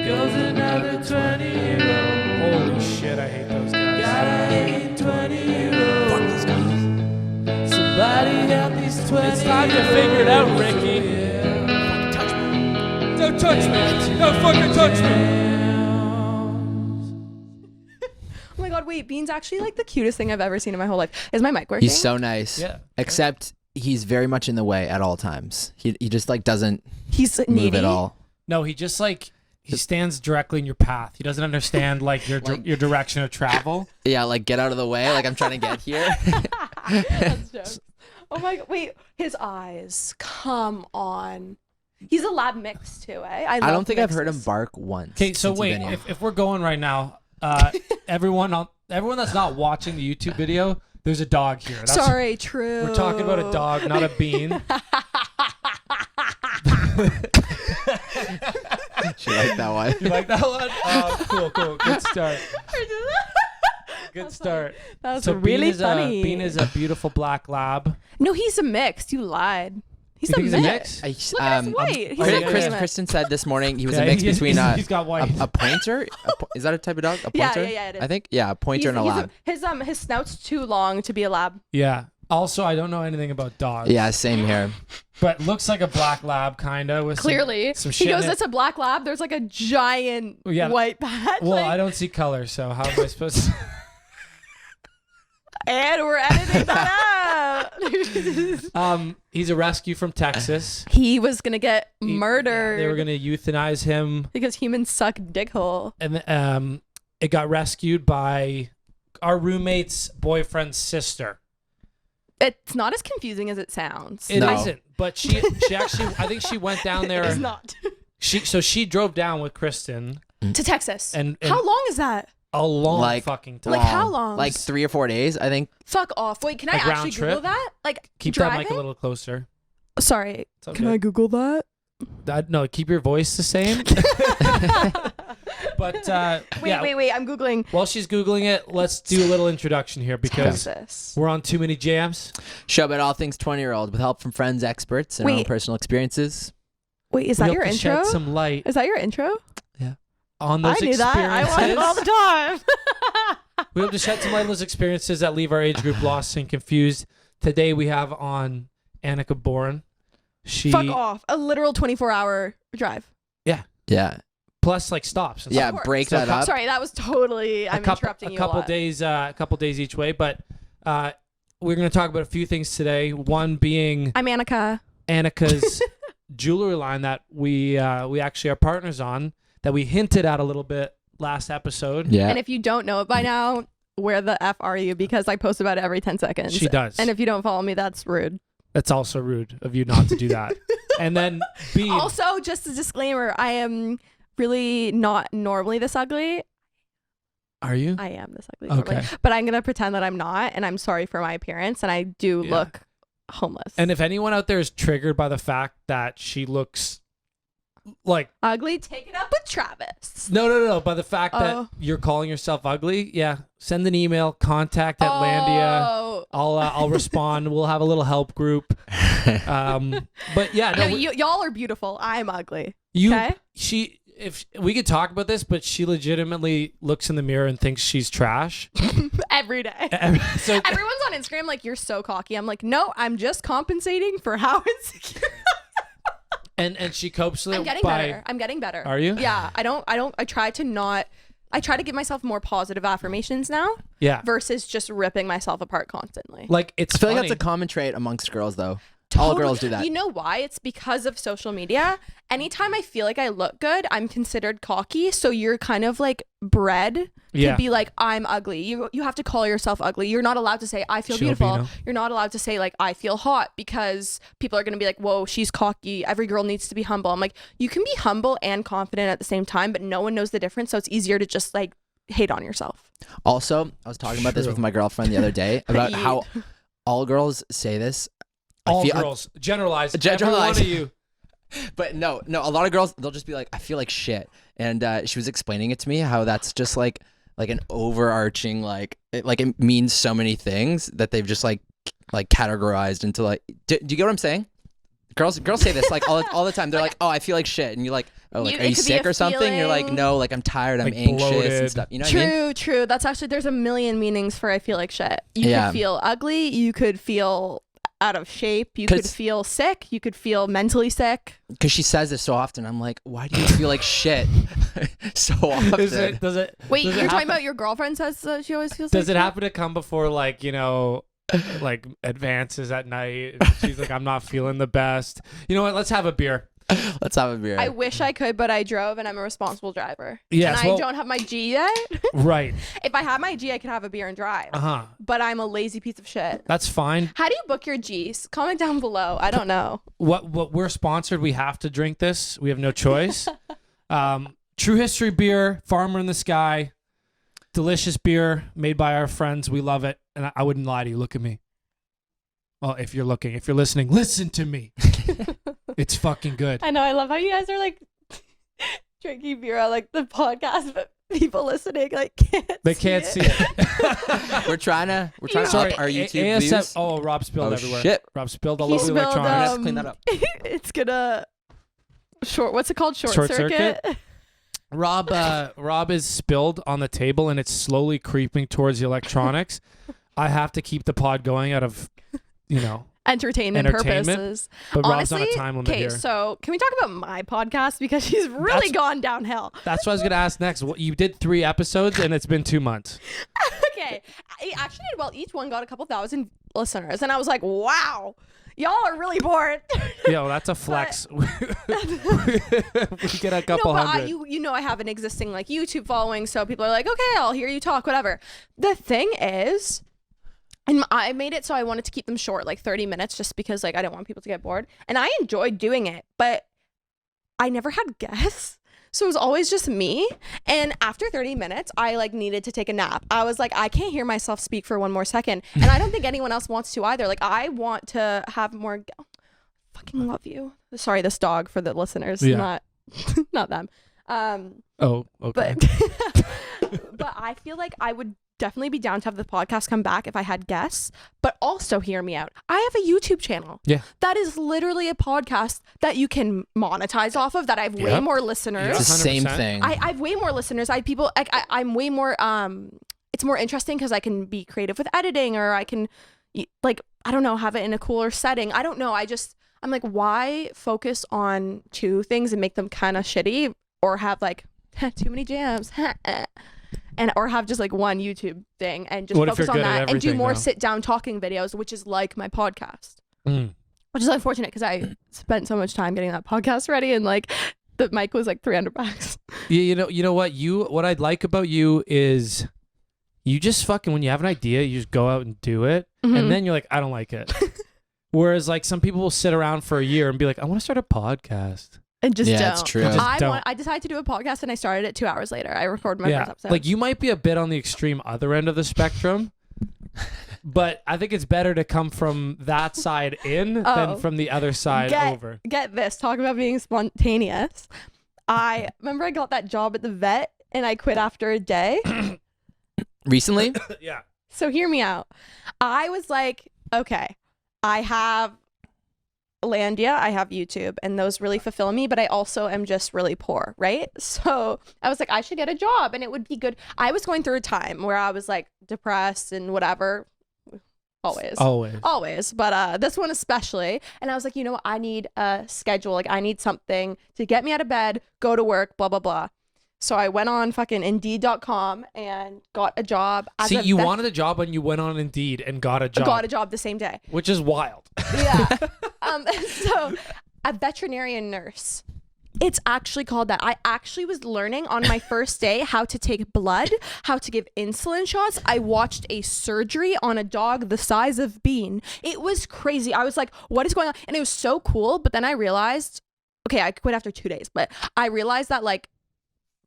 Goes another 20-year-old. Holy shit, I hate those guys. Gotta hate 20-year-old. Fuck those guys. Somebody help these 20-year-olds. It's time to figure it out, Ricky. Fucking touch me. Don't touch me. Don't fucking touch me. Oh my god, wait, Bean's actually like the cutest thing I've ever seen in my whole life. Is my mic working? He's so nice. Yeah. Except he's very much in the way at all times. He just like doesn't He's move needy. at all. No, he just like he stands directly in your path. He doesn't understand like your direction of travel. Yeah, like get out of the way. Like I'm trying to get here. That's jokes. Oh my god, wait, his eyes. Come on. He's a lab mix too, eh? I don't think I've heard him bark once. Okay, so since wait, he's been here. if we're going right now, everyone that's not watching the YouTube video, there's a dog here. Sorry, true. We're talking about a dog, not a bean. She liked that one. You like that one? Cool. Good start. Good start. That was So really funny. Bean is a beautiful black lab. No, he's a mix. You lied. He's You a think he's a mix. mix? Look at his white. He's yeah, a mix. Kristen said this morning he was Yeah, a mix he- between he's got white. a pointer. Is that a type of dog? A Yeah, pointer? yeah, it is. I think a pointer and a lab. His snout's too long to be a lab. Yeah. Also, I don't know anything about dogs. Yeah, same here. But looks like a black lab kinda with Clearly, some he shit goes, in it. "It's a black lab." There's like a giant Yeah. white patch. Well, like, I don't see color, so how am I supposed to? and we're editing that out. He's a rescue from Texas. He was gonna get He- murdered. They were gonna euthanize him, because humans suck dick hole. and it got rescued by our roommate's boyfriend's sister. It's not as confusing as it sounds. It No. not but she actually I think she went down there. It's not. She drove down with Kristen To Texas. and How long is that? a long Like- fucking time. Like how long? Like 3 or 4 days, I think. Fuck off. Wait, can I Like round actually trip? Google that? Like Keep driving? that mic a little closer. Sorry. It's okay. Can I Google that? No, keep your voice the same. But Wait. I'm Googling While she's Googling it, let's do a little introduction here because Texas. we're on too many jams. Show about all things 20-year-old with help from friends, experts, and our own Wait. personal experiences. Wait, is We that hope your to intro? Shed some light Is that your intro? on those I knew experiences. that. I watch it all the time. We hope to shed some light on those experiences that leave our age group lost and confused. Today we have on Annika Boron. She Fuck off. A literal 24-hour drive. Yeah. plus like stops. And Yeah, stuff. break So that up. Sorry, that was totally. I'm interrupting you a lot. A couple days each way, but we're going to talk about a few things today. One being I'm Annika. Annika's jewelry line that we actually are partners on, that we hinted at a little bit last episode. Yeah. And if you don't know it by now, where the F are you? Because I post about it every 10 seconds. She does. And if you don't follow me, that's rude. That's also rude of you not to do that. And then B. Also, just a disclaimer, I am really not normally this ugly. Are you? I am this ugly normally. Okay. But I'm going to pretend that I'm not, and I'm sorry for my appearance, and I do Yeah. look homeless. And if anyone out there is triggered by the fact that she looks like ugly, take it up with Travis. no, by the fact Oh. that you're calling yourself ugly, yeah, send an email, contact at Landia. Oh. I'll respond. We'll have a little help group. But yeah, No, no, y'all are beautiful. I'm ugly. you okay. she if we could talk about this, but she legitimately looks in the mirror and thinks she's trash. Every day. So Everyone's on Instagram like, you're so cocky. I'm like, no, I'm just compensating for how insecure. and she copes with it I'm getting by better. I'm getting better. Are you? Yeah. I try to give myself more positive affirmations now yeah. versus just ripping myself apart constantly. Like it's I feel like funny. that's a common trait amongst girls, though. All Totally. girls do that. You know why? It's because of social media. Anytime I feel like I look good, I'm considered cocky. So you're kind of like bred Yeah. to be like, I'm ugly. You have to call yourself ugly. You're not allowed to say, I feel She'll beautiful. be no. You're not allowed to say like, I feel hot, because people are going to be like, whoa, she's cocky. Every girl needs to be humble. I'm like, you can be humble and confident at the same time, but no one knows the difference. So it's easier to just like hate on yourself. Also, I was talking about this True. with my girlfriend the other day about Yeet. how all girls say this. all feel- girls generalize. Generalize. Every one of you. But no, a lot of girls, they'll just be like, I feel like shit. And she was explaining it to me, how that's just like an overarching, it means so many things that they've just like categorized into like, do you get what I'm saying? Girls say this like all the time. They're like, "Oh, I feel like shit," and you're like, "Oh, like, You- are it you could be sick a or something?" You're like, feeling. "No, like I'm tired, I'm Like anxious bloated. and stuff." You know what I mean? True. That's actually, there's a million meanings for I feel like shit. You Yeah. could feel ugly. You could feel out of shape. You could 'Cause- feel sick. You could feel mentally sick. Because she says this so often. I'm like, "Why do you feel like shit so often?" Does it? Wait, does it you're talking happen- about your girlfriend says she always feels Does like it shit? happen to come before like like advances at night? And she's like, I'm not feeling the best. You know what? Let's have a beer. Let's have a beer. I wish I could, but I drove and I'm a responsible driver. Yes, and well- I don't have my G yet. Right. If I had my G, I could have a beer and drive. But I'm a lazy piece of shit. That's fine. How do you book your G's? Comment down below. I don't know. What we're sponsored. We have to drink this. We have no choice. True History beer, Farmer in the Sky, delicious beer made by our friends. We love it, and I wouldn't lie to you. Look at me. Well, if you're listening, listen to me. It's fucking good. I know. I love how you guys are like drinking beer on like the podcast, but people listening like They can't see it. we're trying to Sorry, up our YouTube ASF. views. Oh, Rob spilled Oh, everywhere. shit. Rob spilled all He over the spilled, electronics. Let's clean that up. It's gonna what's it called? Short circuit? circuit? Rob is spilled on the table and it's slowly creeping towards the electronics. I have to keep the pod going out of, Entertainment purposes. but Honestly, Rob's on a time limit here. so can we talk about my podcast because she's really That's- gone downhill. That's what I was gonna ask next. You did 3 episodes and it's been 2 months. Okay, I actually did well. Each one got a couple thousand listeners, and I was like, wow, y'all are really bored. Yo, that's a flex. we get a couple But hundred. I have an existing like YouTube following, so people are like, okay, I'll hear you talk, whatever. The thing is, and I made it so I wanted to keep them short, like 30 minutes, just because like I didn't want people to get bored, and I enjoyed doing it, but I never had guests. So it was always just me. And after 30 minutes, I like needed to take a nap. I was like, I can't hear myself speak for one more second. And I don't think anyone else wants to either. Like I want to have more. Fucking love you. Sorry, this dog for the listeners, Yeah. not them. Oh, okay. But I feel like I would definitely be down to have the podcast come back if I had guests, but also hear me out. I have a YouTube channel. Yeah. That is literally a podcast that you can monetize off of, that I have way Yep. more listeners. It's the same 100%. thing. I have way more listeners. I'm way more, it's more interesting because I can be creative with editing, or I can like, I don't know, have it in a cooler setting. I don't know. I'm like, why focus on 2 things and make them kind of shitty, or have like too many jams or have just like one YouTube thing and just What if focus you're on good at that and do everything, more though? sit down talking videos, which is like my podcast, Mm. which is unfortunate because I spent so much time getting that podcast ready, and like the mic was like $300. You know what? What I'd like about you is you just fucking, when you have an idea, you just go out and do it. Mhm. And then you're like, I don't like it. Whereas like some people will sit around for a year and be like, I want to start a podcast. And just Yeah, don't. it's true. Just I don't. decided to do a podcast and I started it 2 hours later. I recorded my first episode. Like you might be a bit on the extreme other end of the spectrum. But I think it's better to come from that side in Oh. than from the other side over. Get this. Talk about being spontaneous. I remember I got that job at the vet and I quit after a day. Recently? Yeah. So hear me out. I was like, okay, I have Landia, I have YouTube, and those really fulfill me, but I also am just really poor, right? So I was like, I should get a job and it would be good. I was going through a time where I was like depressed and whatever. Always. But this one especially. And I was like, you know what? I need a schedule. Like I need something to get me out of bed, go to work, blah, blah, blah. So I went on fucking Indeed.com and got a job. See, you wanted a job and you went on Indeed and got a job. Got a job the same day. Which is wild. Yeah. So a veterinarian nurse. It's actually called that. I actually was learning on my first day how to take blood, how to give insulin shots. I watched a surgery on a dog the size of Bean. It was crazy. I was like, what is going on? And it was so cool. But then I realized, okay, I quit after 2 days, but I realized that like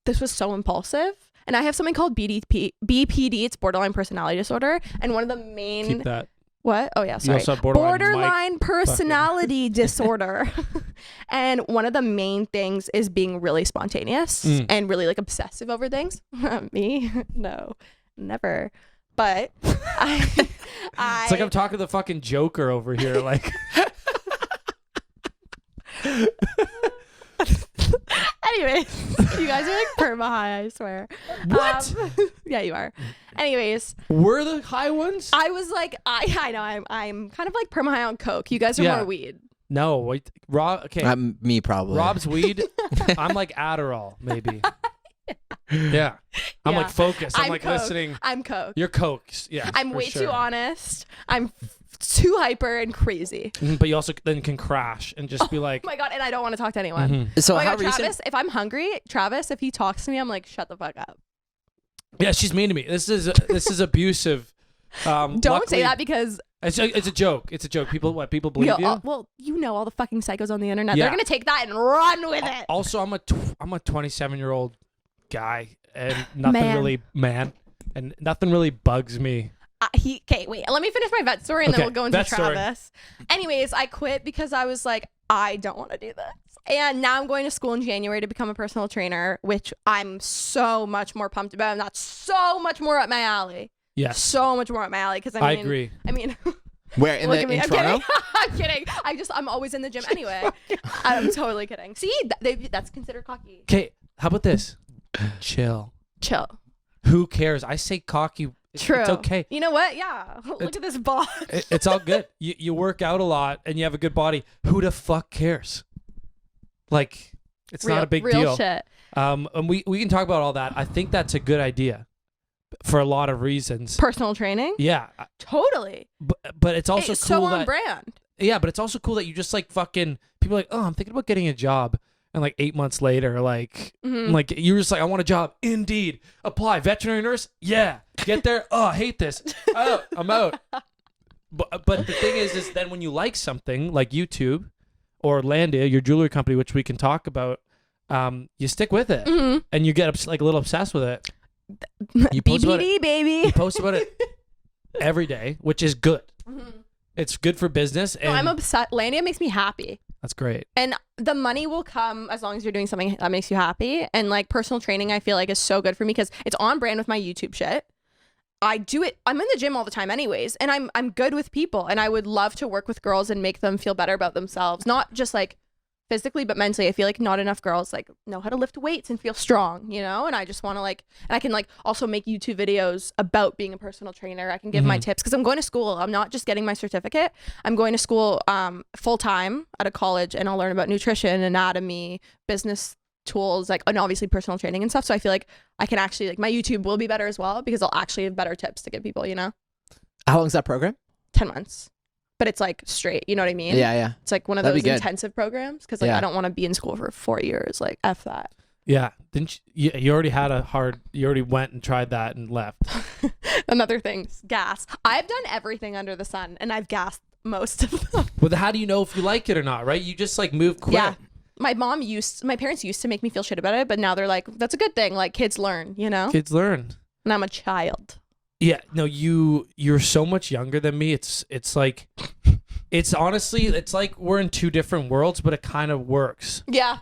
this was so impulsive. And I have something called BPD. It's borderline personality disorder. And one of the main... Keep that. What? Oh yeah, You sorry. also have borderline Personality disorder. And one of the main things is being really spontaneous and really like obsessive over things. Me? No, never. But It's like I'm talking to the fucking Joker over here. Like, Anyways, you guys are like perma high, I swear. What? Yeah, you are. Anyways, We're the high ones? I was like, I know I'm kind of like perma high on coke. You guys are Yeah. more weed. No, wait. Rob, okay. Me probably. Rob's weed. I'm like Adderall, maybe. Yeah. I'm Yeah. like focused. I'm like coke. listening. I'm coke. You're cokes. Yeah. I'm for way sure. too honest. I'm too hyper and crazy. But you also then can crash and just be like, Oh my god, and I don't want to talk to anyone. mhm. So Oh my how god, recent? Travis, if I'm hungry, Travis, if he talks to me, I'm like, shut the fuck up. Yeah, she's mean to me. This is abusive. Don't luckily- say that because It's a joke. It's a joke. People believe you? well, you know all the fucking psychos on the internet. Yeah. They're gonna take that and run with it. Also, I'm a 27-year-old guy and nothing really bugs me. Okay, wait. Let me finish my vet story and then Okay, we'll go into vet story. Travis. Anyways, I quit because I was like, I don't want to do this. And now I'm going to school in January to become a personal trainer, which I'm so much more pumped about. And that's so much more up my alley. Yes, So much more up my alley. Because I agree. I mean, Where in look the at me. in I'm Toronto? kidding. I'm kidding. I'm always in the gym anyway. I'm totally kidding. See, that's considered cocky. Okay, how about this? Chill. Chill. Who cares? I say cocky. True. It's okay. You know what? Yeah. Look at this box. It's all good. You work out a lot and you have a good body. Who the fuck cares? Like, it's not a big real deal. Shit. And we can talk about all that. I think that's a good idea for a lot of reasons. Personal training. Yeah, Totally. but it's also It's cool so on that brand. yeah, but it's also cool that you just like fucking people are like, oh, I'm thinking about getting a job, and like 8 months later, like Mhm. like you're just like, I want a job. Indeed, apply. Veterinary nurse. Yeah, get there. Oh, I hate this. Oh, I'm out. But the thing is then when you like something like YouTube or Landia, your jewelry company, which we can talk about, you stick with it Mhm. and you get like a little obsessed with it. You post about it. BBD, baby. You post about it every day, which is good. Mhm. It's good for business, and No, I'm obsessed. Landia makes me happy. that's great. And the money will come as long as you're doing something that makes you happy. And like personal training, I feel like is so good for me because it's on brand with my YouTube shit. I do it. I'm in the gym all the time anyways. And I'm good with people. And I would love to work with girls and make them feel better about themselves. Not just like physically, but mentally. I feel like not enough girls like know how to lift weights and feel strong, you know? And I just want to like, and I can like also make YouTube videos about being a personal trainer. I can give my tips because I'm going to school. I'm not just getting my certificate. I'm going to school full time at a college and I'll learn about nutrition, anatomy, business tools, like, and obviously personal training and stuff. So I feel like I can actually like my YouTube will be better as well because I'll actually have better tips to give people, you know? How long's that program? 10 months. But it's like straight, you know what I mean? Yeah. It's like one of That'd those be good. intensive programs because like Yeah. I don't want to be in school for 4 years. Like F that. Yeah, didn't you already had you already went and tried that and left. Another thing, gas. I've done everything under the sun and I've gassed most of them. But how do you know if you like it or not, right? You just like move quick. Yeah. My parents used to make me feel shit about it, but now they're like, that's a good thing. Like kids learn, you know? Kids learn. And I'm a child. Yeah, no, you're so much younger than me. It's like it's honestly, it's like we're in two different worlds, but it kind of works. Yeah.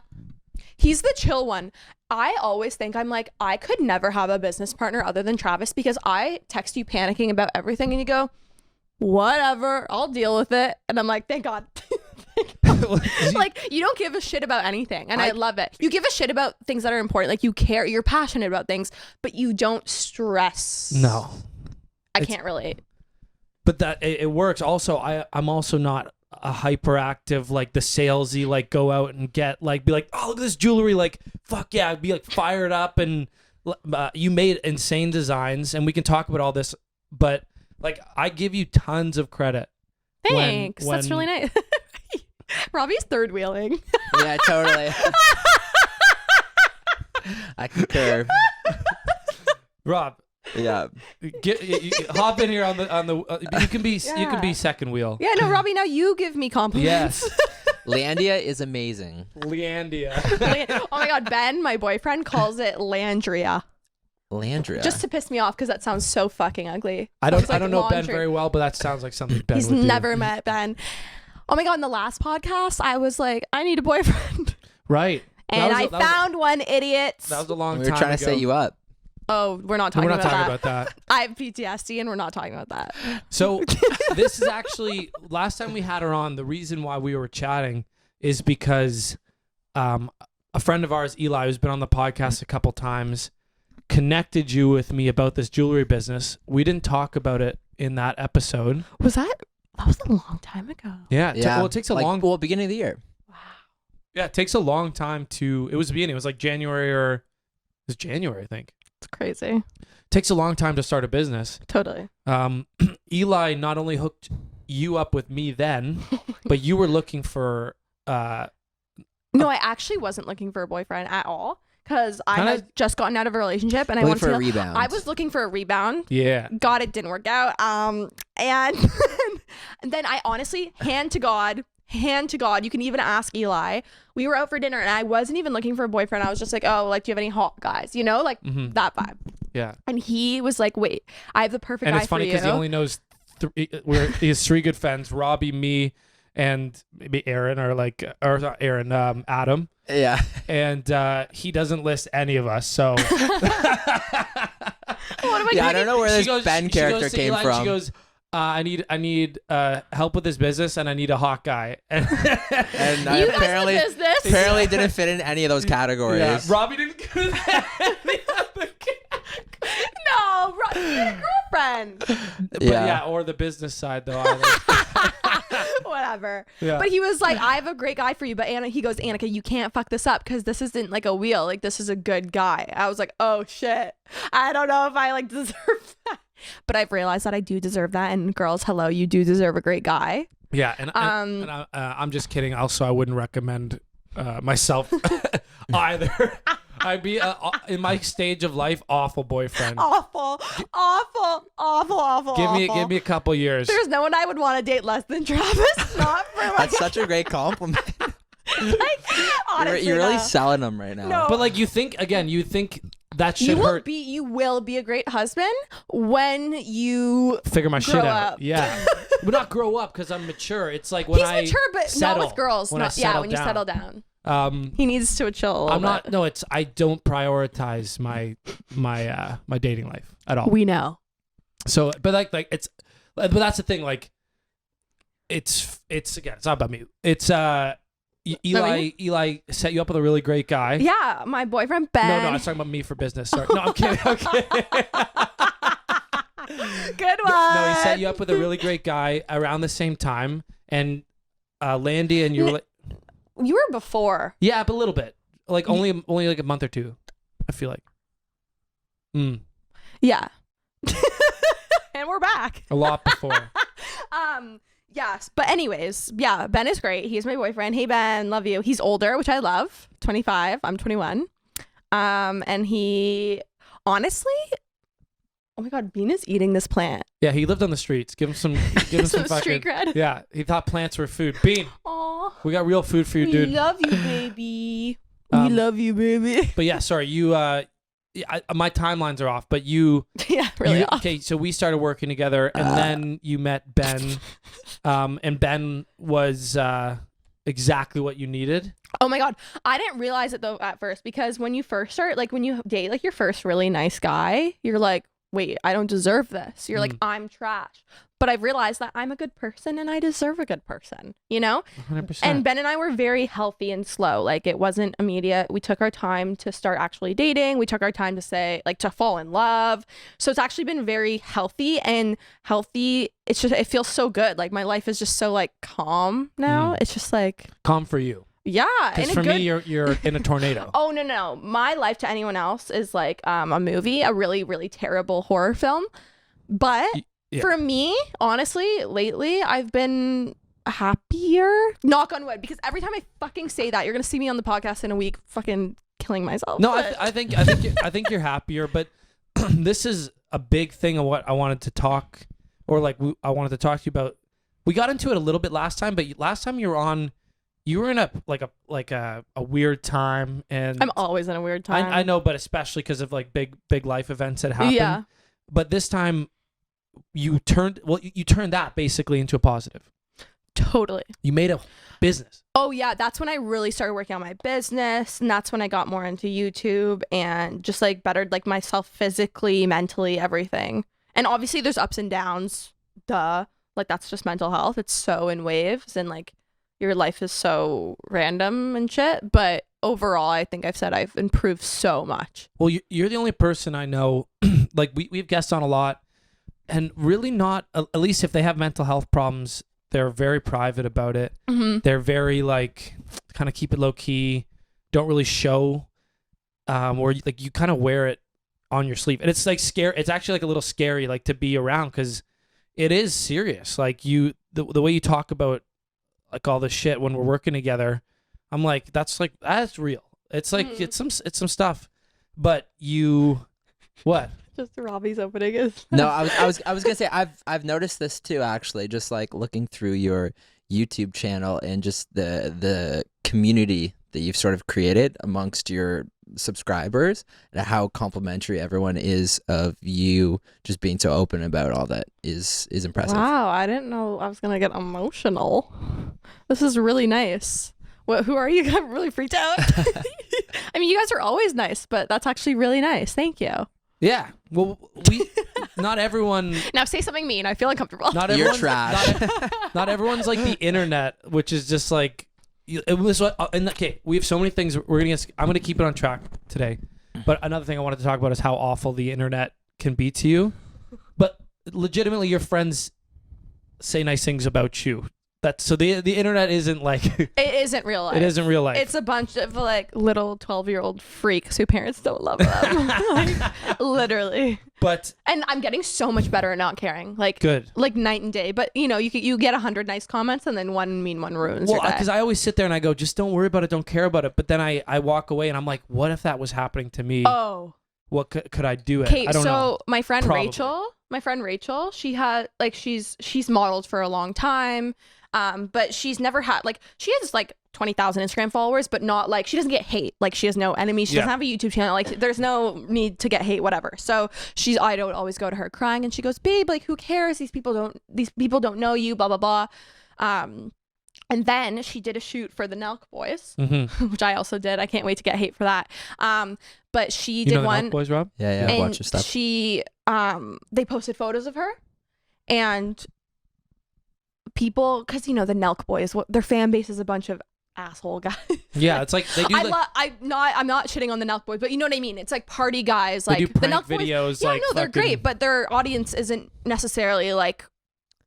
He's the chill one. I always think I'm like, I could never have a business partner other than Travis because I text you panicking about everything and you go, whatever, I'll deal with it. And I'm like, thank God. Like, you don't give a shit about anything. And I love it. You give a shit about things that are important. Like, you care, you're passionate about things, but you don't stress. No. I can't relate. But that it works. Also, I'm also not a hyperactive, like the salesy, like go out and get like be like, oh, look at this jewelry, like fuck yeah, be like fired up. And you made insane designs, and we can talk about all this. But like, I give you tons of credit. Thanks. That's when- really nice. Robbie's third wheeling. Yeah, totally. I concur. Rob, Yeah. hop in here on the. You can be second wheel. Yeah, no, Robbie, now you give me compliments. Yes, Landia is amazing. Leandia. Oh my God, Ben, my boyfriend, calls it Landria. Landria. Just to piss me off because that sounds so fucking ugly. I don't It's like know Ben laundry. very well, but that sounds like something Ben He's would do. never met Ben. Oh my God, in the last podcast, I was like, I need a boyfriend. Right. And I found one, idiots. That was a long we time were trying to ago. set you up. Oh, we're not No, talking, we're not about, talking that. about that. I have PTSD and we're not talking about that. So this is actually last time we had her on. The reason why we were chatting is because a friend of ours, Eli, who's been on the podcast a couple times, connected you with me about this jewelry business. We didn't talk about it in that episode. That was a long time ago. Yeah. Yeah. It takes a like, long. Well, beginning of the year. Yeah, it takes a long time to. It was the beginning. It was like January or it was January, I think. It's crazy. Takes a long time to start a business. Totally. Eli not only hooked you up with me then, but you were looking for. No, I actually wasn't looking for a boyfriend at all because I Kinda- had just gotten out of a relationship and I Looking wanted for a to. rebound. I was looking for a rebound. Yeah. God, it didn't work out. And and then I honestly, hand to God, you can even ask Eli. We were out for dinner and I wasn't even looking for a boyfriend. I was just like, oh, like, do you have any hot guys? You know, like that vibe. Yeah. And he was like, wait, I have the perfect And guy it's funny for you. because he only knows he has three good friends: Robbie, me, and maybe Aaron, or not Aaron, Adam. Yeah. And he doesn't list any of us. So What am I Yeah, I doing? don't know where She this goes- Ben she character goes to came Eli and from. She goes, I need help with this business, and I need a hot guy. And and I You guys in apparently the business? apparently didn't fit in any of those categories. yeah, Robbie didn't go to that. No, you're a girlfriend. But Yeah. yeah, or the business side though. Either. Whatever. Yeah. But he was like, I have a great guy for you. But he goes, Annika, you can't fuck this up because this isn't like a wheel. Like, this is a good guy. I was like, oh shit. I don't know if I like deserve that. But I've realized that I do deserve that. And girls, hello, you do deserve a great guy. Yeah, and I'm just kidding. Also, I wouldn't recommend myself either. I'd be in my stage of life, awful boyfriend. Awful. Give me a couple years. There's no one I would want to date less than Travis. Not for like, That's such a great compliment. honestly, You're really no. selling them right now. No. But like you think that should hurt. You will be a great husband when you Figure my shit grow out. up. Yeah, but not grow up because I'm mature. It's like when He's I mature, but settle, not with girls. When I settle when you down. settle down. Um, He needs to chill a little I'm not. bit. No, I don't prioritize my dating life at all. We know. So, but but that's the thing. Like, it's again, it's not about me. It's Eli set you up with a really great guy. Yeah, my boyfriend Ben. No, I was talking about me for business. Sorry. No, I'm kidding. Okay. Good one. No, he set you up with a really great guy around the same time, and Landia and you were like, You were before. yeah, but a little bit, like only like a month or two, I feel like. Yeah. And we're back. A lot before. Yes. But anyways, yeah, Ben is great. He's my boyfriend. Hey Ben, love you. He's older, which I love. 25. I'm 21. And he honestly, oh my God, Bean is eating this plant. Yeah, he lived on the streets. Give him some Some fucking street cred. Yeah, he thought plants were food. Bean, Aw. we got real food for you, We dude. love you, baby. We Um, love you, baby. But yeah, sorry, you. My timelines are off, but you. Yeah, really. off. Okay, so we started working together, and then you met Ben, and Ben was exactly what you needed. Oh my God. I didn't realize it though at first because when you first start, like when you date like your first really nice guy, you're like, wait, I don't deserve this. You're like, I'm trash. But I've realized that I'm a good person and I deserve a good person, you know? 100%. And Ben and I were very healthy and slow. Like it wasn't immediate. We took our time to start actually dating. We took our time to say like to fall in love. So it's actually been very healthy and healthy. It's just, it feels so good. Like my life is just so like calm now. It's just like, Calm for you, yeah. because in a for good- me, you're in a tornado. Oh no. My life to anyone else is like a movie, a really, really terrible horror film. But Yeah. for me, honestly, lately I've been happier. Knock on wood, because every time I fucking say that, you're gonna see me on the podcast in a week fucking killing myself. No, But- I think you're happier, but this is a big thing of what I wanted to talk, or like I wanted to talk to you about. We got into it a little bit last time, but last time you were in a weird time, and I'm always in a weird time. I know, but especially because of like big life events that happened. Yeah. But this time, you turned that basically into a positive. Totally. You made a business. Oh yeah, that's when I really started working on my business, and that's when I got more into YouTube and just like bettered like myself physically, mentally, everything. And obviously there's ups and downs. Duh. Like that's just mental health. It's so in waves, and like your life is so random and shit. But overall, I think I've said I've improved so much. Well, you're the only person I know. Like we've guests on a lot, and really not. At least if they have mental health problems, they're very private about it. Mm-hmm. They're very like kind of keep it low key. Don't really show. Or like you kind of wear it on your sleeve, and it's like scary. It's actually like a little scary, like to be around because it is serious. Like the way you talk about like all this shit when we're working together, I'm like that's real. It's like it's some stuff, but you what? Just Robbie's opening is. No, I was gonna say I've noticed this too actually, just like looking through your YouTube channel and just the community that you've sort of created amongst your subscribers and how complimentary everyone is of you just being so open about all that is impressive. Wow, I didn't know I was gonna get emotional. This is really nice. What? Who are you? I'm really freaked out. I mean, you guys are always nice, but that's actually really nice. Thank you. Yeah. Well, not everyone. Now say something mean. I feel uncomfortable. Not You're everyone's trash. not everyone's like the internet, which is just like. It was what. Okay, we have so many things. I'm gonna keep it on track today. But another thing I wanted to talk about is how awful the internet can be to you. But legitimately, your friends say nice things about you. So the internet isn't like It isn't real life. it isn't real life. It's a bunch of like little 12-year-old freaks who parents don't love them. Like, literally. But And I'm getting so much better at not caring. Like good. like night and day. But you know, you get 100 nice comments and then one mean one ruins Well, your day. because I always sit there and I go, just don't worry about it, don't care about it. But then I walk away and I'm like, what if that was happening to me? Oh. What could I do it? Okay, I don't so know. my friend Probably. Rachel, she had like she's modeled for a long time. But she's never had like she has like 20,000 Instagram followers, but not like she doesn't get hate. Like she has no enemies. She doesn't have a YouTube channel. Like there's no need to get hate, whatever. So I don't always go to her crying and she goes, babe, like who cares? These people don't know you, blah, blah, blah. And then she did a shoot for the Nelk Boys, which I also did. I can't wait to get hate for that. But she did know the one. Nelk Boys, Rob? Yeah, And watch your stuff. she they posted photos of her and people, because you know the Nelk Boys, their fan base is a bunch of asshole guys. Yeah, it's like they do. I'm not shitting on the Nelk Boys, but you know what I mean. It's like party guys, They like do the prank Nelk videos, Boys. Yeah, like no, they're fucking- great, but their audience isn't necessarily like.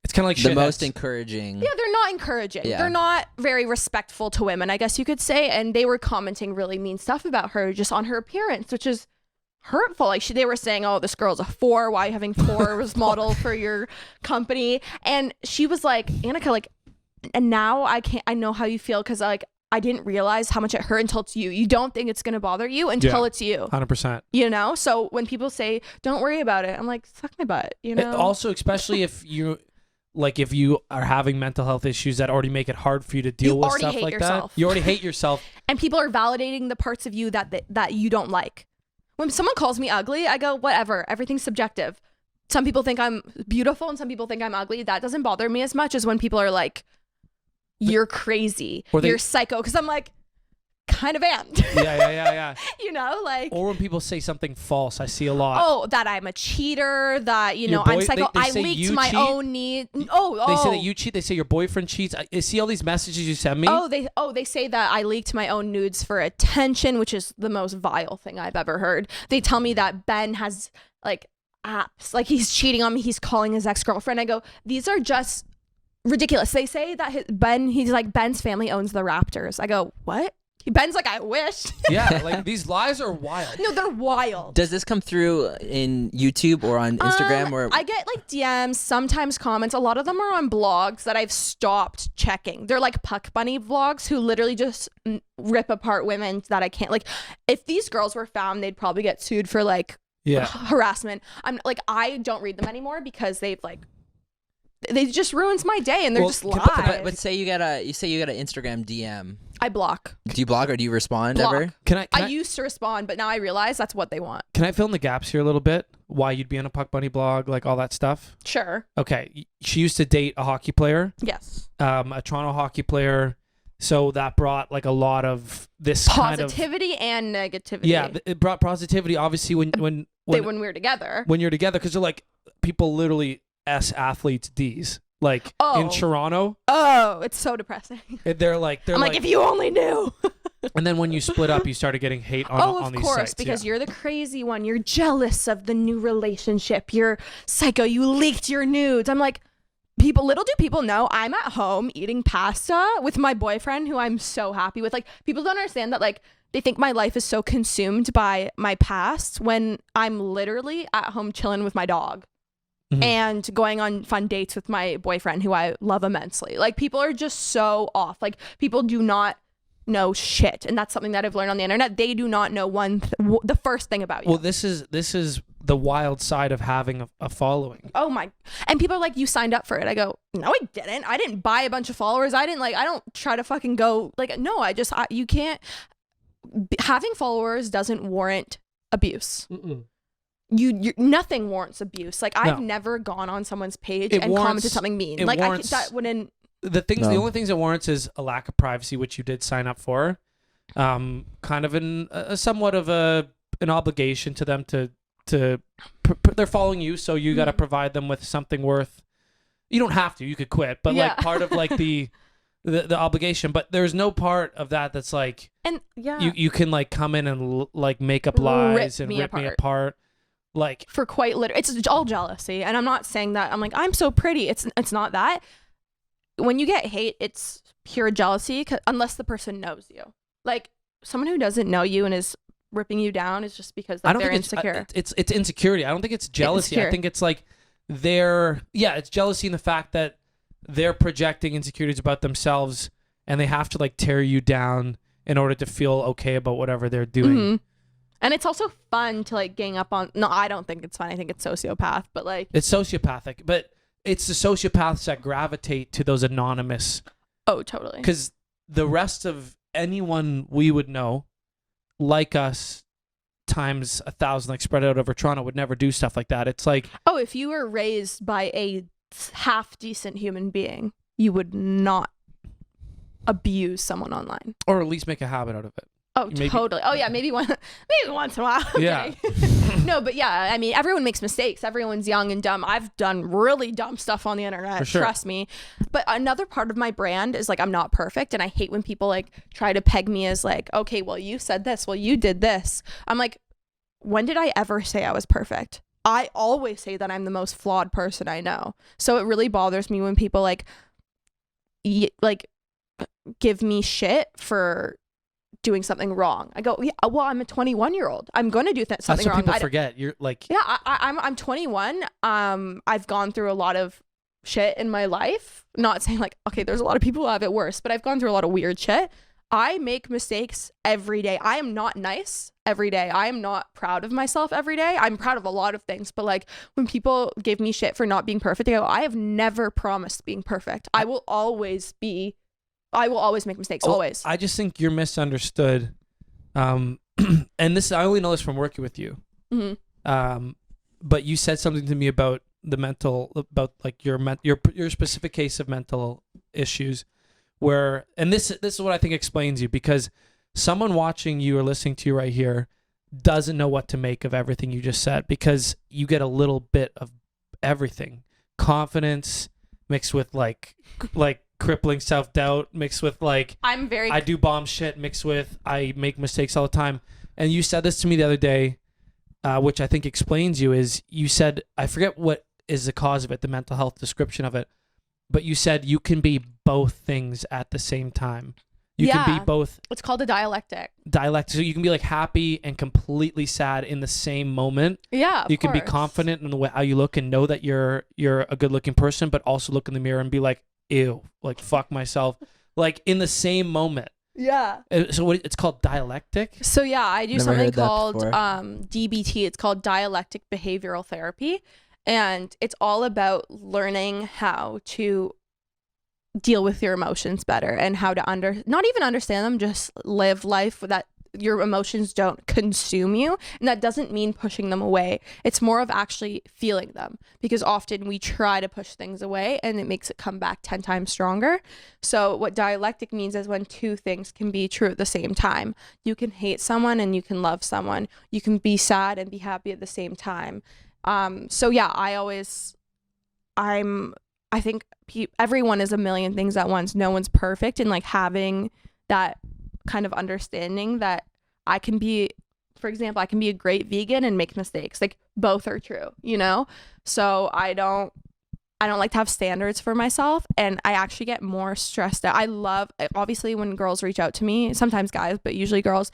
It's kind of like The shitheads. most encouraging. Yeah, they're not encouraging. Yeah. They're not very respectful to women, I guess you could say. And they were commenting really mean stuff about her just on her appearance, which is hurtful. Like they were saying, oh, this girl's a 4. Why are you having 4 as model for your company? And she was like, Annika, like, and now I know how you feel because like I didn't realize how much it hurt until it's you. You don't think it's gonna bother you until it's you. 100%. You know? So when people say, don't worry about it, I'm like, suck my butt, you know? Also, especially if you are having mental health issues that already make it hard for you to deal You with already stuff hate like yourself. that. You already hate yourself. And people are validating the parts of you that you don't like. When someone calls me ugly, I go, whatever, everything's subjective. Some people think I'm beautiful and some people think I'm ugly. That doesn't bother me as much as when people are like, you're crazy, you're psycho. Because I'm like, kind of am. Yeah. You know, like. Or when people say something false, I see a lot. Oh, that I'm a cheater, that, you know, Your I'm boy- psycho. they I say leaked you my cheat? own need. Oh. They say that you cheat. They say your boyfriend cheats. I see all these messages you send me. They say that I leaked my own nudes for attention, which is the most vile thing I've ever heard. They tell me that Ben has like apps, like he's cheating on me. He's calling his ex-girlfriend. I go, these are just ridiculous. They say that he's like, Ben's family owns the Raptors. I go, what? Ben's like, I wish. Yeah, like these lies are wild. No, they're wild. Does this come through in YouTube or on Instagram? Or I get like DMs, sometimes comments. A lot of them are on blogs that I've stopped checking. They're like Puck Bunny vlogs who literally just rip apart women that I can't. Like, if these girls were found, they'd probably get sued for like harassment. I don't read them anymore because they just ruins my day and they're just lies. but say you get an Instagram DM. I block. Do you block or do you respond Block. ever? Can I used to respond, but now I realize that's what they want. Can I fill in the gaps here a little bit? Why you'd be on a Puck Bunny blog, like all that stuff? Sure. Okay. She used to date a hockey player. Yes. A Toronto hockey player. So that brought like a lot of this positivity and negativity. Yeah, it brought positivity. Obviously, when we were together. When you're together, because they're like people literally S athletes D's. like in Toronto. Oh, it's so depressing. They're like I'm like, if you only knew. And then when you split up, you started getting hate on of these course, sites. because you're the crazy one. You're jealous of the new relationship. You're psycho. You leaked your nudes. I'm like, little do people know, I'm at home eating pasta with my boyfriend, who I'm so happy with. Like, people don't understand that, like, they think my life is so consumed by my past when I'm literally at home chilling with my dog. Mm-hmm. And going on fun dates with my boyfriend, who I love immensely. Like, people are just so off. Like, people do not know shit, and that's something that I've learned on the internet. They do not know the first thing about you. Well, this is the wild side of having a following. Oh my! And people are like, "You signed up for it." I go, "No, I didn't. I didn't buy a bunch of followers. I don't try to fucking go like, no. You can't. Having followers doesn't warrant abuse. Mm-mm. You nothing warrants abuse. Like, I've never gone on someone's page and commented something mean. Like, that wouldn't. The only things it warrants is a lack of privacy, which you did sign up for. Kind of a somewhat of an obligation to them to they're following you, so you got to provide them with something worth. You don't have to. You could quit, but like part of like the obligation. But there's no part of that that's like, and you can like come in and like make up lies and rip me apart. Like, for quite literally, it's all jealousy. And I'm not saying that I'm like, I'm so pretty. It's not that. When you get hate, it's pure jealousy, unless the person knows you. Like, someone who doesn't know you and is ripping you down is just because like, they're insecure. It's insecurity. I don't think it's jealousy. I think it's like it's jealousy in the fact that they're projecting insecurities about themselves, and they have to like tear you down in order to feel okay about whatever they're doing. Mm-hmm. And it's also fun to like gang up on. No, I don't think it's fun. I think it's sociopath, but like, it's sociopathic, but it's the sociopaths that gravitate to those anonymous. Oh, totally. Because the rest of anyone we would know, like us, times 1,000, like spread out over Toronto, would never do stuff like that. It's like, oh, if you were raised by a half decent human being, you would not abuse someone online, or at least make a habit out of it. Oh, totally. Oh, yeah, maybe once in a while. Okay. Yeah. No, but yeah, I mean, everyone makes mistakes. Everyone's young and dumb. I've done really dumb stuff on the internet. For sure. Trust me. But another part of my brand is like, I'm not perfect, and I hate when people like try to peg me as like, okay, well, you said this, well, you did this. I'm like, when did I ever say I was perfect? I always say that I'm the most flawed person I know. So it really bothers me when people like give me shit for doing something wrong. I go, yeah, well, I'm a 21-year-old. I'm going to do something That's what wrong. People forget. You're like, yeah, I'm 21. I've gone through a lot of shit in my life. Not saying like, okay, there's a lot of people who have it worse, but I've gone through a lot of weird shit. I make mistakes every day. I am not nice every day. I am not proud of myself every day. I'm proud of a lot of things, but like when people give me shit for not being perfect, I go, I have never promised being perfect. I will always make mistakes, always. I just think you're misunderstood. And this, I only know this from working with you. Mm-hmm. But you said something to me about about like your specific case of mental issues, where, and this is what I think explains you, because someone watching you or listening to you right here doesn't know what to make of everything you just said, because you get a little bit of everything. Confidence mixed with like crippling self-doubt, mixed with like I do bomb shit, mixed with I make mistakes all the time. And you said this to me the other day, which I think explains you, is you said, I forget what is the cause of it, the mental health description of it, but you said you can be both things at the same time. You can be both. It's called a dialectic. So you can be like happy and completely sad in the same moment. Yeah, you can be confident in the way how you look and know that you're a good looking person, but also look in the mirror and be like, ew, like fuck myself, like in the same moment. Yeah. So it's called dialectic. So yeah, I do something called DBT. It's called dialectic behavioral therapy, and it's all about learning how to deal with your emotions better and how to not even understand them, just live life that your emotions don't consume you. And that doesn't mean pushing them away. It's more of actually feeling them, because often we try to push things away and it makes it come back 10 times stronger. So what dialectic means is when two things can be true at the same time. You can hate someone and you can love someone. You can be sad and be happy at the same time. So yeah, I'm I think everyone is a million things at once. No one's perfect, and like having that kind of understanding that I can be, for example, I can be a great vegan and make mistakes. Like both are true, you know? So I don't like to have standards for myself, and I actually get more stressed out. I love, obviously, when girls reach out to me, sometimes guys, but usually girls,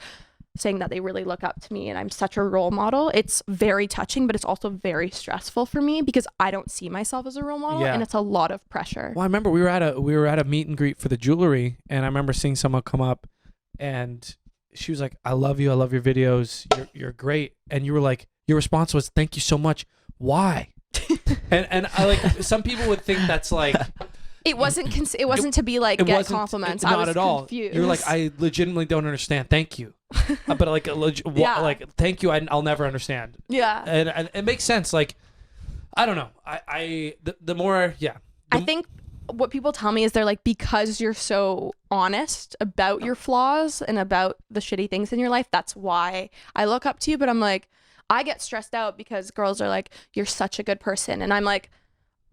saying that they really look up to me and I'm such a role model. It's very touching, but it's also very stressful for me because I don't see myself as a role model, and it's a lot of pressure. Well, I remember we were at a meet and greet for the jewelry, and I remember seeing someone come up, and she was like, "I love you. I love your videos. You're great." And you were like, your response was, "Thank you so much." Why? and I like, some people would think that's like, it wasn't to be like get compliments. Not I was at all. confused. You're like, I legitimately don't understand. Thank you. But like, like, thank you. I'll never understand. Yeah. And it makes sense. Like, I don't know. The more, I think what people tell me is they're like, because you're so honest about your flaws and about the shitty things in your life, that's why I look up to you. But I'm like, I get stressed out because girls are like, you're such a good person. And I'm like,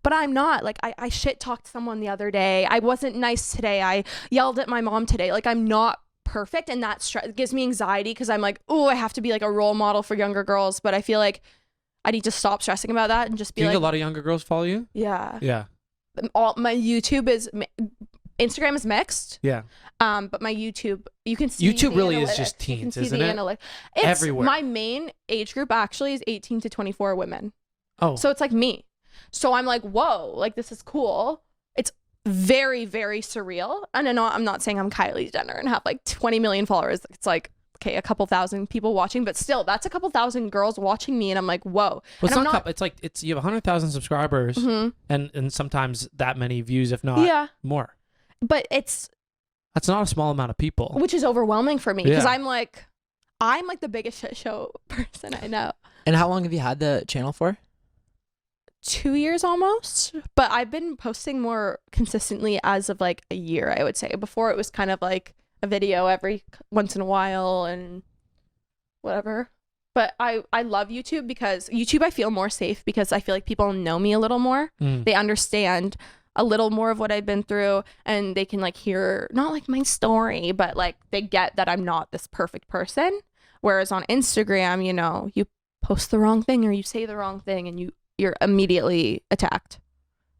but I'm not. Like, I shit talked someone the other day. I wasn't nice today. I yelled at my mom today. Like, I'm not perfect. And that gives me anxiety because I'm like, oh, I have to be like a role model for younger girls. But I feel like I need to stop stressing about that and just be Do you like. think a lot of younger girls follow you? Yeah. Yeah. My Instagram is mixed. Yeah. But my YouTube, you can see YouTube really is analytics. just teens, you can see isn't the it? It's everywhere. My main age group actually is 18 to 24 women. Oh. So it's like me. So I'm like, whoa, like this is cool. It's very, very surreal. And I'm not saying I'm Kylie Jenner and have like 20 million followers. It's like, okay, a couple thousand people watching, but still, that's a couple thousand girls watching me, and I'm like, whoa. Well, it's you have 100,000 subscribers, and sometimes that many views, if not more. But that's not a small amount of people, which is overwhelming for me because I'm like the biggest shit show person I know. And how long have you had the channel for? 2 years almost, but I've been posting more consistently as of like a year, I would say. Before it was kind of like a video every once in a while and whatever. But I love YouTube because YouTube I feel more safe because I feel like people know me a little more. They understand a little more of what I've been through, and they can like hear not like my story, but like they get that I'm not this perfect person. Whereas on Instagram, you know, you post the wrong thing or you say the wrong thing and you're immediately attacked.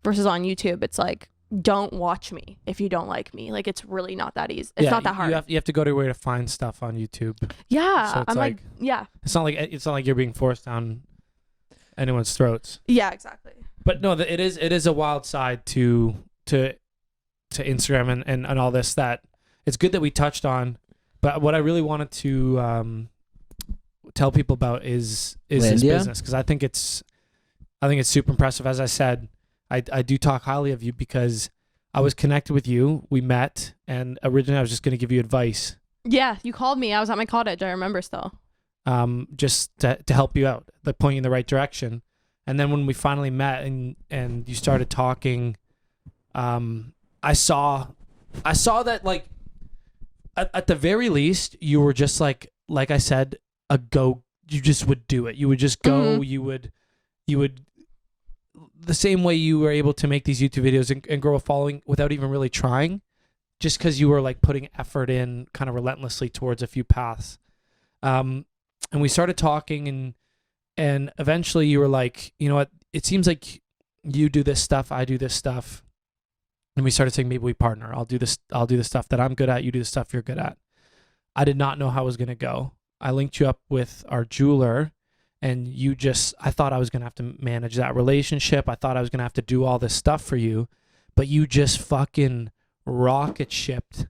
Versus on YouTube, it's like, don't watch me if you don't like me. Like, it's really not that easy. It's not that hard. You have to go to where to find stuff on YouTube. Yeah. So it's like, yeah. It's not like you're being forced down anyone's throats. Yeah, exactly. But no, it is a wild side to Instagram and all this that it's good that we touched on. But what I really wanted to tell people about is this business, because I think it's super impressive. As I said, I do talk highly of you because I was connected with you. We met, and originally I was just going to give you advice. Yeah, you called me. I was at my cottage. I remember still. Just to help you out, like point you in the right direction. And then when we finally met and you started talking, I saw that like at the very least you were just like I said, you just would do it. You would just go. You would the same way you were able to make these YouTube videos and grow a following without even really trying, just because you were like putting effort in kind of relentlessly towards a few paths. And we started talking and eventually you were like, you know what, it seems like you do this stuff, I do this stuff. And we started saying, maybe we partner. I'll do the stuff that I'm good at, you do the stuff you're good at. I did not know how it was going to go. I linked you up with our jeweler, and I thought I was going to have to manage that relationship. I thought I was going to have to do all this stuff for you, but you just fucking rocket shipped,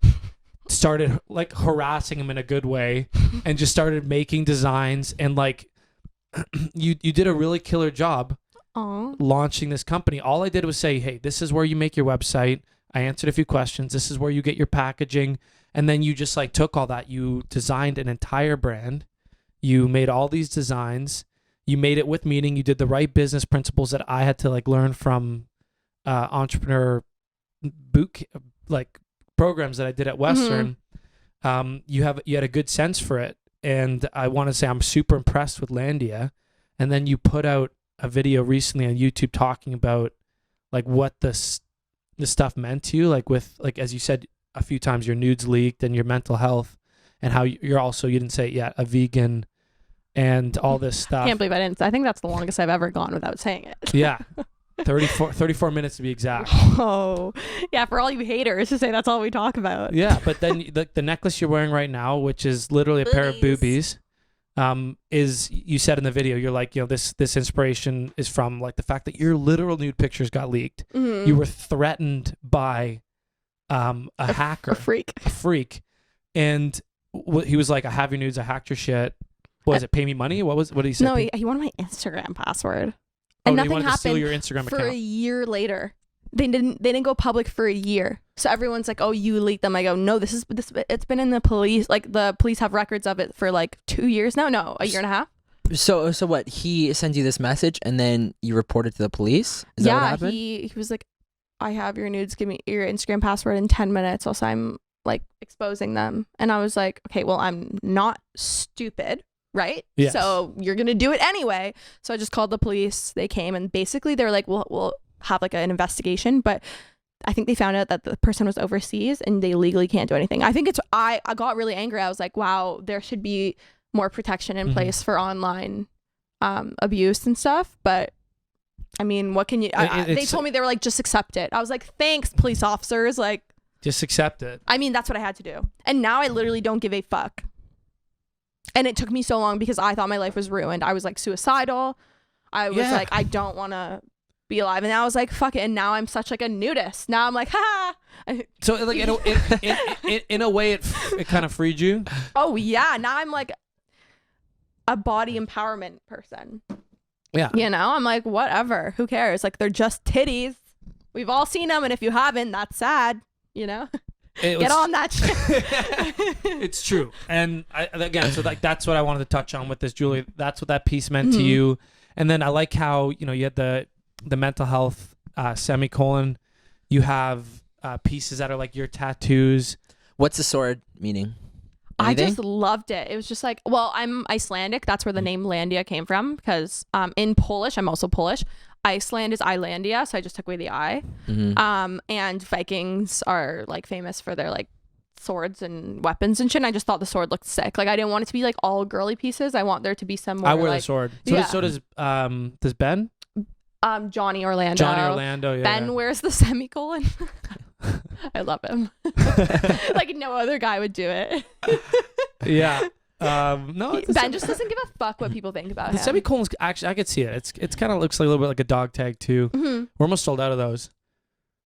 started like harassing him in a good way, and just started making designs. And like, you did a really killer job launching this company. All I did was say, hey, this is where you make your website. I answered a few questions. This is where you get your packaging. And then you just like took all that. You designed an entire brand. You made all these designs. You made it with meaning. You did the right business principles that I had to like learn from entrepreneur like programs that I did at Western. You had a good sense for it. And I want to say I'm super impressed with Landia. And then you put out a video recently on YouTube talking about like what this stuff meant to you, like with like as you said a few times, your nudes leaked and your mental health, and how you're also, you didn't say it yet, a vegan, and all this stuff. Can't believe I didn't. I think that's the longest I've ever gone without saying it. Yeah. 34 minutes to be exact. Oh, yeah. For all you haters to say that's all we talk about. Yeah, but then the necklace you're wearing right now, which is literally a pair of boobies, is, you said in the video, you're like, this inspiration is from like the fact that your literal nude pictures got leaked. Mm-hmm. You were threatened by a hacker, a freak, and he was like, "I have your nudes. I hacked your shit. What was it? Pay me money? What did he say? No, he wanted my Instagram password. Oh, And he nothing wanted to steal happened your Instagram for account. a year later. They didn't go public for a year. So everyone's like, "Oh, you leaked them." I go, "No, this it's been in the police. Like the police have records of it for like 2 years now. No, a year and a half." So what? He sends you this message and then you report it to the police? Is that what happened? he was like, "I have your nudes. Give me your Instagram password in 10 minutes, else I'm like exposing them." And I was like, "Okay, well, I'm not stupid, right? Yes. So you're gonna do it anyway." So I just called the police. They came and basically they were like, "We'll have like an investigation," but I think they found out that the person was overseas and they legally can't do anything. I think I got really angry. I was like, wow, there should be more protection in place for online abuse and stuff. But I mean, what can you, they told me, they were like, just accept it. I was like, thanks, police officers. Like, just accept it. I mean, that's what I had to do. And now I literally don't give a fuck. And it took me so long because I thought my life was ruined. I was like suicidal. I was like, I don't want to be alive. And I was like, fuck it. And now I'm such like a nudist. Now I'm like, ha. So like in a way, it kind of freed you. Oh yeah. Now I'm like a body empowerment person. Yeah. You know, I'm like, whatever. Who cares? Like, they're just titties. We've all seen them. And if you haven't, that's sad. You know, get on that shit. It's true. And again, so like that's what I wanted to touch on with this jewelry. That's what that piece meant to you. And then I like how, you had the mental health semicolon. You have pieces that are like your tattoos. What's the sword meaning? I Anything? just loved it. It was just like, well, I'm Icelandic. That's where the name Landia came from, because in Polish, I'm also Polish. Iceland is Islandia, so I just took away the I. And Vikings are like famous for their like swords and weapons and shit. And I just thought the sword looked sick. Like, I didn't want it to be like all girly pieces. I want there to be some more. I wear like, the sword. So does Ben? Johnny Orlando. Yeah. Ben wears the semicolon. I love him. Like no other guy would do it. Yeah. No, Ben just doesn't give a fuck what people think about the him. semicolon's actually, I could see it. It's kind of looks like a little bit like a dog tag too. We're almost sold out of those.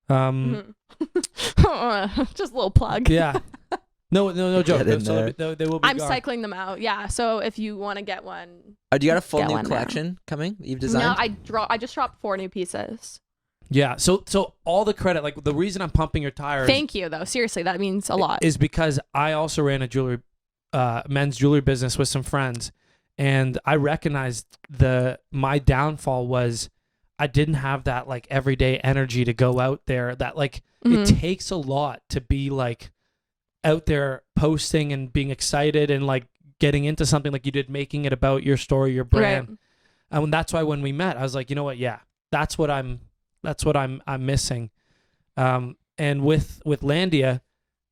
Just a little plug. Yeah. No joke. Get in They will be I'm gone. cycling them out. Yeah. So if you want to get one, Do you got a full Get new one now. collection coming that you've designed? no, I just dropped 4 new pieces. Yeah. So all the credit, like the reason I'm pumping your tires. Thank you though. Seriously, that means a lot. Is because I also ran a men's jewelry business with some friends, and I recognized my downfall was I didn't have that like everyday energy to go out there. That like it takes a lot to be like out there posting and being excited and like getting into something like you did, making it about your story, your brand. Right. And that's why when we met, I was like, you know what? Yeah, that's what I'm missing. And with Landia,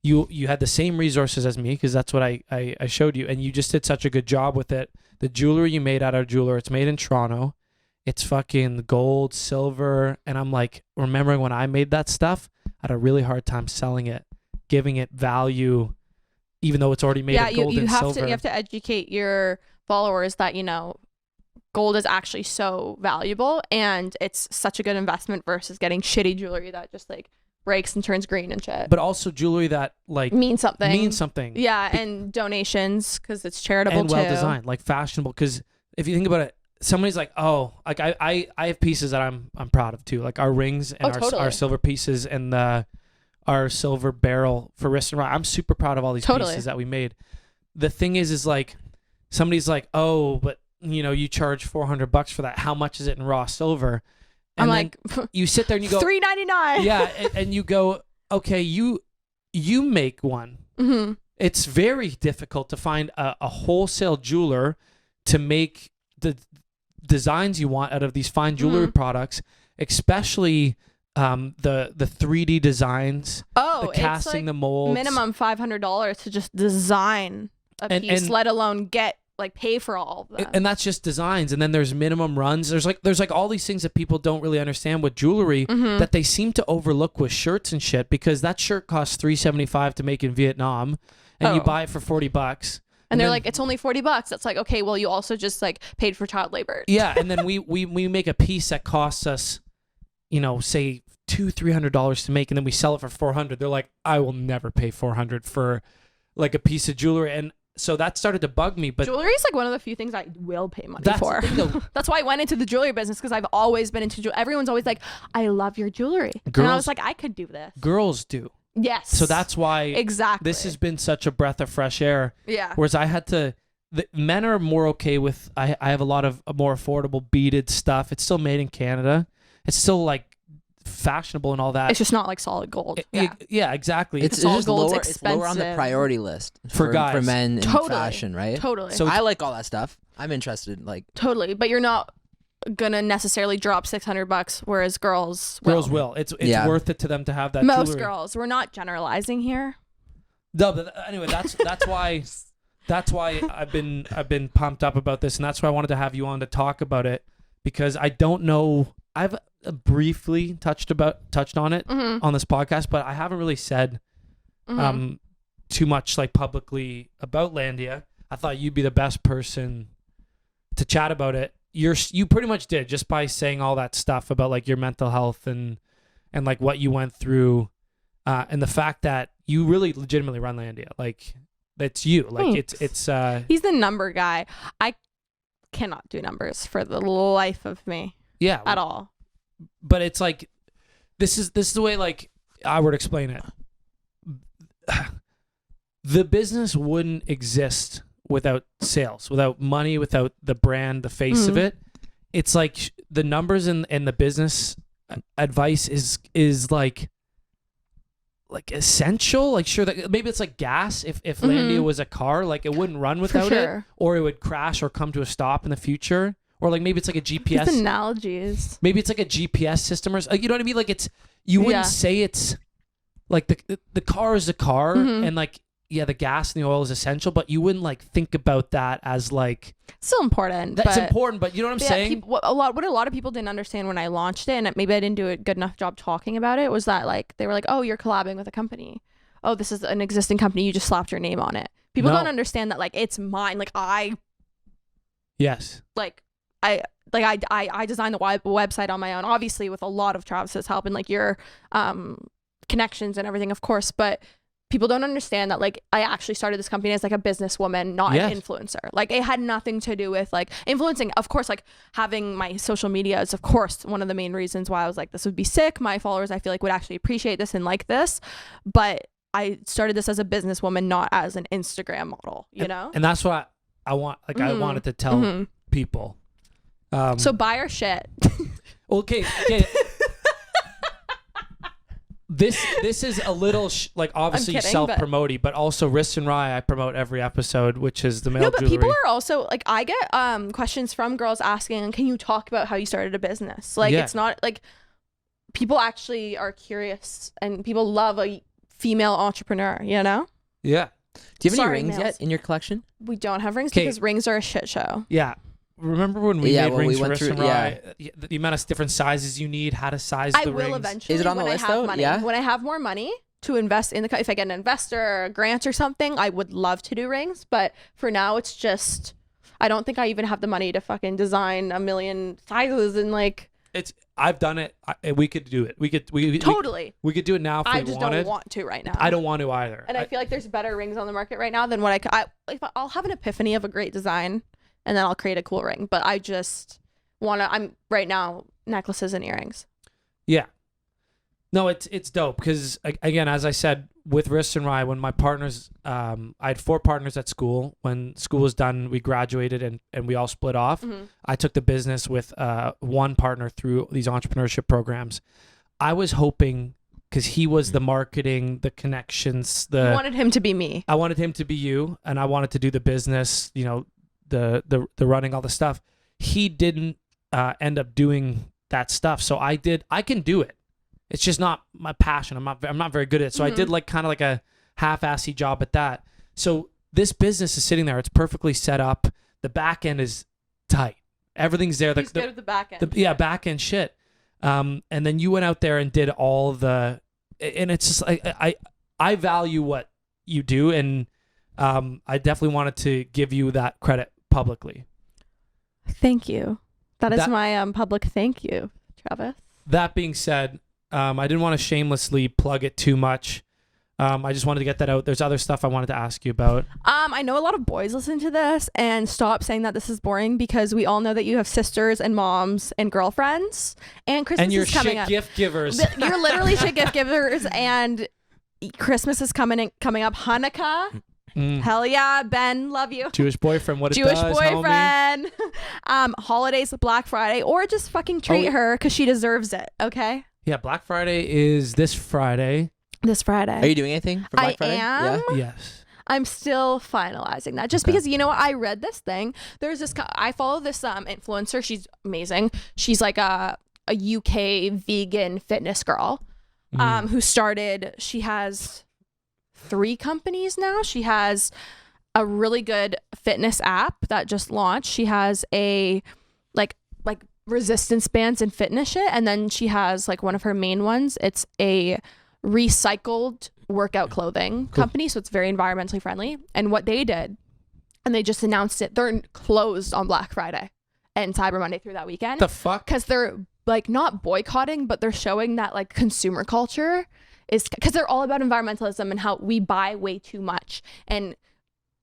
you had the same resources as me, because that's what I showed you, and you just did such a good job with it. The jewelry you made at our jeweler, it's made in Toronto. It's fucking gold, silver, and I'm like, remembering when I made that stuff, I had a really hard time selling it, giving it value, even though it's already made of gold and silver. You have to educate your followers that, gold is actually so valuable and it's such a good investment versus getting shitty jewelry that just like breaks and turns green and shit. But also jewelry that like means something. Yeah, and donations, because it's charitable and too. well designed, like fashionable. Because if you think about it, somebody's like, oh, like I have pieces that I'm proud of too, like our rings and our silver pieces and our silver barrel for wrist and rock. I'm super proud of all these pieces that we made. The thing is like somebody's like, oh, but you charge $400 for that. How much is it in raw silver? And I'm then like, you sit there and you go $3.99. Yeah, and you go, okay, you make one. It's very difficult to find a wholesale jeweler to make the designs you want out of these fine jewelry products, especially the 3D designs, Oh, the casting, it's like the molds, minimum $500 to just design a piece, and let alone pay for all of them. and that's just designs. And then there's minimum runs. There's like all these things that people don't really understand with jewelry that they seem to overlook with shirts and shit, because that shirt costs $375 to make in Vietnam, and you buy it for $40. And they're then, like, it's only $40. That's like, okay, well, you also just like paid for child labor. yeah, and then we make a piece that costs us, say $200-$300 to make, and then we sell it for $400. They're like, I will never pay $400 for like a piece of jewelry. And so that started to bug me. But jewelry is like one of the few things I will pay money That's for. the thing, though. That's why I went into the jewelry business, because I've always been into jewelry. Everyone's always like, I love your jewelry. And I Girls- was like, I could do this. girls do. Yes. So that's why exactly. this has been such a breath of fresh air. Yeah. Whereas I had to, men are more okay with, I have a lot of more affordable beaded stuff. It's still made in Canada. It's still like fashionable and all that. It's just not like solid gold. Yeah, exactly. It's all just gold's lower. It's lower on the expensive. priority list For guys. for men in Totally. fashion, right? Totally. So- I like all that stuff. I'm interested. Like, Totally. But you're not gonna necessarily drop $600, whereas girls will. It's Yeah. worth it to them to have that Most jewelry. girls. We're not generalizing here. No, but anyway, that's why I've been pumped up about this, and that's why I wanted to have you on to talk about it, because I don't know. I've briefly touched on it on this podcast, but I haven't really said too much like publicly about Landia. I thought you'd be the best person to chat about it. You pretty much did, just by saying all that stuff about like your mental health and like what you went through, and the fact that you really legitimately run Landia. Like, it's you. Like, it's He's the number guy. I cannot do numbers for the life of me yeah, at all. but it's like this is the way like I would explain it. The business wouldn't exist without sales, without money, without the brand, the face of it. It's like the numbers and the business advice is like essential. Like, sure, that maybe it's like gas. If Landia was a car, like it wouldn't run without sure. it, or it would crash or come to a stop in the future. Or like maybe it's like a GPS. These analogies. Maybe it's like a GPS system, or you know what I mean. Like, it's, you wouldn't say it's like the car is a car, and like, yeah, the gas and the oil is essential, but you wouldn't like think about that as like Still important. that's but important. But you know what I'm saying? What a lot of people didn't understand when I launched it, and maybe I didn't do a good enough job talking about it, was that like they were like, oh, you're collabing with a company. Oh, this is an existing company. You just slapped your name on it. People don't understand that like it's mine. Like Yes. I designed the website on my own, obviously with a lot of Travis's help and like your connections and everything, of course. But people don't understand that like I actually started this company as like a businesswoman, not an influencer. Like, it had nothing to do with like influencing. Of course, like having my social media is of course one of the main reasons why I was like, this would be sick. My followers, I feel like, would actually appreciate this and like this. But I started this as a businesswoman, not as an Instagram model, you know? And that's what I want. Like, I wanted to tell people. So buy our shit. Okay. This is a little like obviously kidding, self-promoting, but also Wrist and Rye I promote every episode, which is the male No, but jewelry. people are also like, I get questions from girls asking, can you talk about how you started a business? Like, it's not like, people actually are curious, and people love a female entrepreneur, you know? Yeah. do you have Sorry, any rings males. yet in your collection? We don't have rings 'Kay. because rings are a shit show. Yeah. Remember when we made when rings we for went Wrist through- and Rye? The amount of different sizes you need, how to size I the will rings. eventually. Is it on the when list, I have though? money. Yeah? When I have more money to invest in if I get an investor or a grant or something, I would love to do rings. But for now, it's just, I don't think I even have the money to fucking design a million sizes and like. I've done it. We could do it. We could Totally. we could do it now if I we just wanted. don't want to right now. I don't want to either. And I feel like there's better rings on the market right now than what I'll have an epiphany of a great design, and then I'll create a cool ring. But I just I'm right now necklaces and earrings. Yeah. No, it's dope because, again, as I said, with Wrist and Rye, when my partners, I had 4 partners at school. When school was done, we graduated and we all split off. I took the business with one partner through these entrepreneurship programs. I was hoping, because he was the marketing, the connections, You wanted him to be me. I wanted him to be you, and I wanted to do the business, you know, the running, all the stuff. He didn't end up doing that stuff, so I can do it. it's just not my passion. I'm not very good at it. So I did like kind of like a half-assy job at that. So this business is sitting there. It's perfectly set up. The back end is tight. Everything's there. He's good with the back end. Back end shit. And then you went out there and did all the, and it's just I value what you do, and I definitely wanted to give you that credit publicly. Thank you. That is my public thank you, Travis. That being said, I didn't want to shamelessly plug it too much. I just wanted to get that out. There's other stuff I wanted to ask you about. I know a lot of boys listen to this, and stop saying that this is boring, because we all know that you have sisters and moms and girlfriends, and Christmas is coming up. And you're shit gift givers. You're literally shit gift givers, and Christmas is coming up. Hanukkah. Hell yeah, Ben, love you. Jewish boyfriend, what Jewish it does, boyfriend. Holidays, Black Friday, or just fucking treat her because she deserves it. Okay. Yeah, Black Friday is this Friday. This Friday. Are you doing anything for Black Friday? Am. Yeah. Yes. I'm still finalizing that, just because, you know what, I read this thing. There's this. I follow this influencer. She's amazing. She's like a UK vegan fitness girl, who started. She has 3 companies now. She has a really good fitness app that just launched. She has a like resistance bands and fitness shit, and then she has like one of her main ones. It's a recycled workout clothing company, so it's very environmentally friendly. And what they did, and they just announced it, they're closed on Black Friday and Cyber Monday through that weekend. The fuck? Because they're like not boycotting, but they're showing that like consumer culture is, because they're all about environmentalism and how we buy way too much. And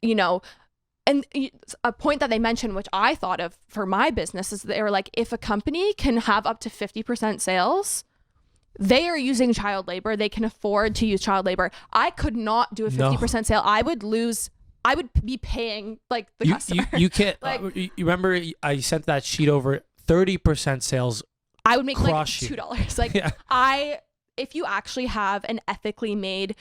and a point that they mentioned, which I thought of for my business, is they were like, if a company can have up to 50% sales, they are using child labor. They can afford to use child labor. I could not do a 50% sale. I would be paying like the customer. You can't. Like, you remember I sent that sheet over. 30% sales. I would make like crush you. $2. Like Yeah. if you actually have an ethically made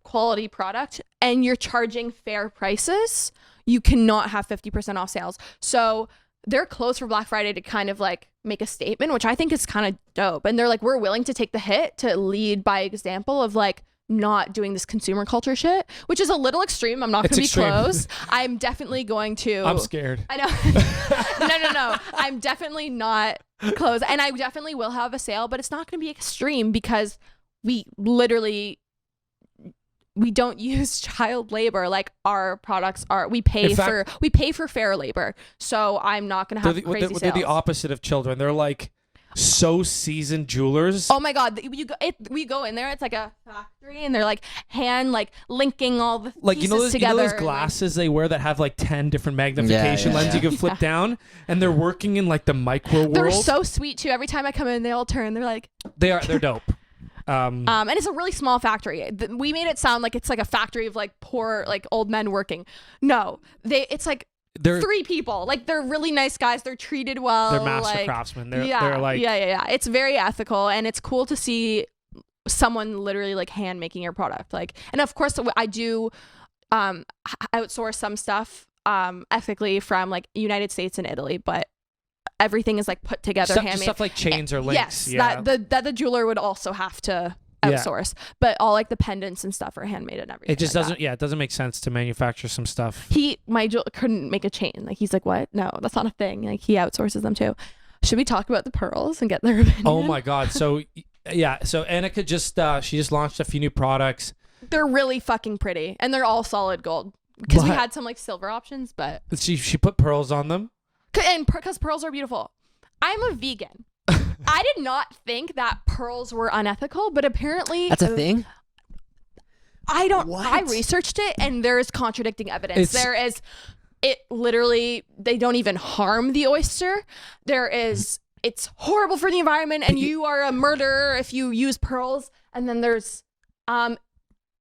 quality product and you're charging fair prices, you cannot have 50% off sales. So they're closed for Black Friday to kind of like make a statement, which I think is kind of dope. And they're like, we're willing to take the hit to lead by example of like not doing this consumer culture shit, which is a little extreme. I'm not going to be closed. I'm definitely going to. I'm scared. I know. No. I'm definitely not closed. And I definitely will have a sale, but it's not going to be extreme, because we don't use child labor. Like our products are, we pay for fair labor. So I'm not going to have crazy sales. They're the opposite of children. They're like so seasoned jewelers. Oh my God. We go in there, it's like a factory, and they're like hand like linking all the pieces together. You know those glasses they wear that have like 10 different magnification lenses you can flip down, and they're working in like the micro world. They're so sweet too. Every time I come in, they all turn. They're like, they're dope. And it's a really small factory. We made it sound like it's like a factory of like poor like old men working. No, it's like they're 3 people. Like they're really nice guys. They're treated well. They're master craftsmen. They're like It's very ethical, and it's cool to see someone literally like hand making your product. Like, and of course I do outsource some stuff ethically from like United States and Italy, but everything is like put together, handmade. Stuff like chains or links. Yes, that the jeweler would also have to outsource, but all like the pendants and stuff are handmade and everything. It just doesn't. Yeah, it doesn't make sense to manufacture some stuff. My jeweler couldn't make a chain. Like he's like, what? No, that's not a thing. Like he outsources them too. Should we talk about the pearls and get their opinion? Oh my God. So yeah. So Annika she just launched a few new products. They're really fucking pretty, and they're all solid gold. Because we had some like silver options, but she put pearls on them. And because pearls are beautiful. I'm a vegan. I did not think that pearls were unethical, but apparently that's a thing. I researched it, and there is contradicting evidence. It literally, they don't even harm the oyster. It's horrible for the environment, and you are a murderer if you use pearls. And then there's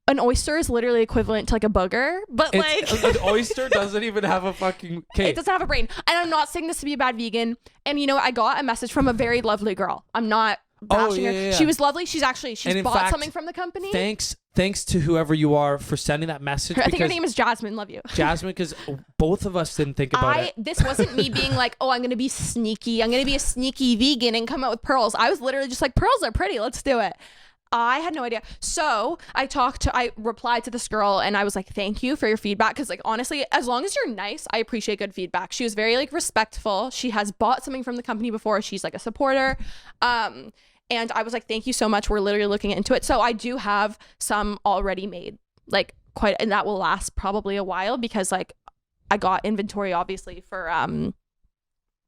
an oyster is literally equivalent to like a booger, but like an oyster doesn't even have a fucking cake. It doesn't have a brain. And I'm not saying this to be a bad vegan. And I got a message from a very lovely girl. I'm not bashing yeah, her. yeah, yeah. She was lovely. She's And in bought fact, something from the company. Thanks to whoever you are for sending that message. I think her because name is Jasmine. Love you. Jasmine, because both of us didn't think about it. This wasn't me being like, oh, I'm gonna be sneaky. I'm gonna be a sneaky vegan and come out with pearls. I was literally just like, pearls are pretty. Let's do it. I had no idea. So I replied to this girl and I was like, thank you for your feedback. Cause like, honestly, as long as you're nice, I appreciate good feedback. She was very like respectful. She has bought something from the company before. She's like a supporter. And I was like, thank you so much. We're literally looking into it. So I do have some already made, like quite, and that will last probably a while because like I got inventory obviously for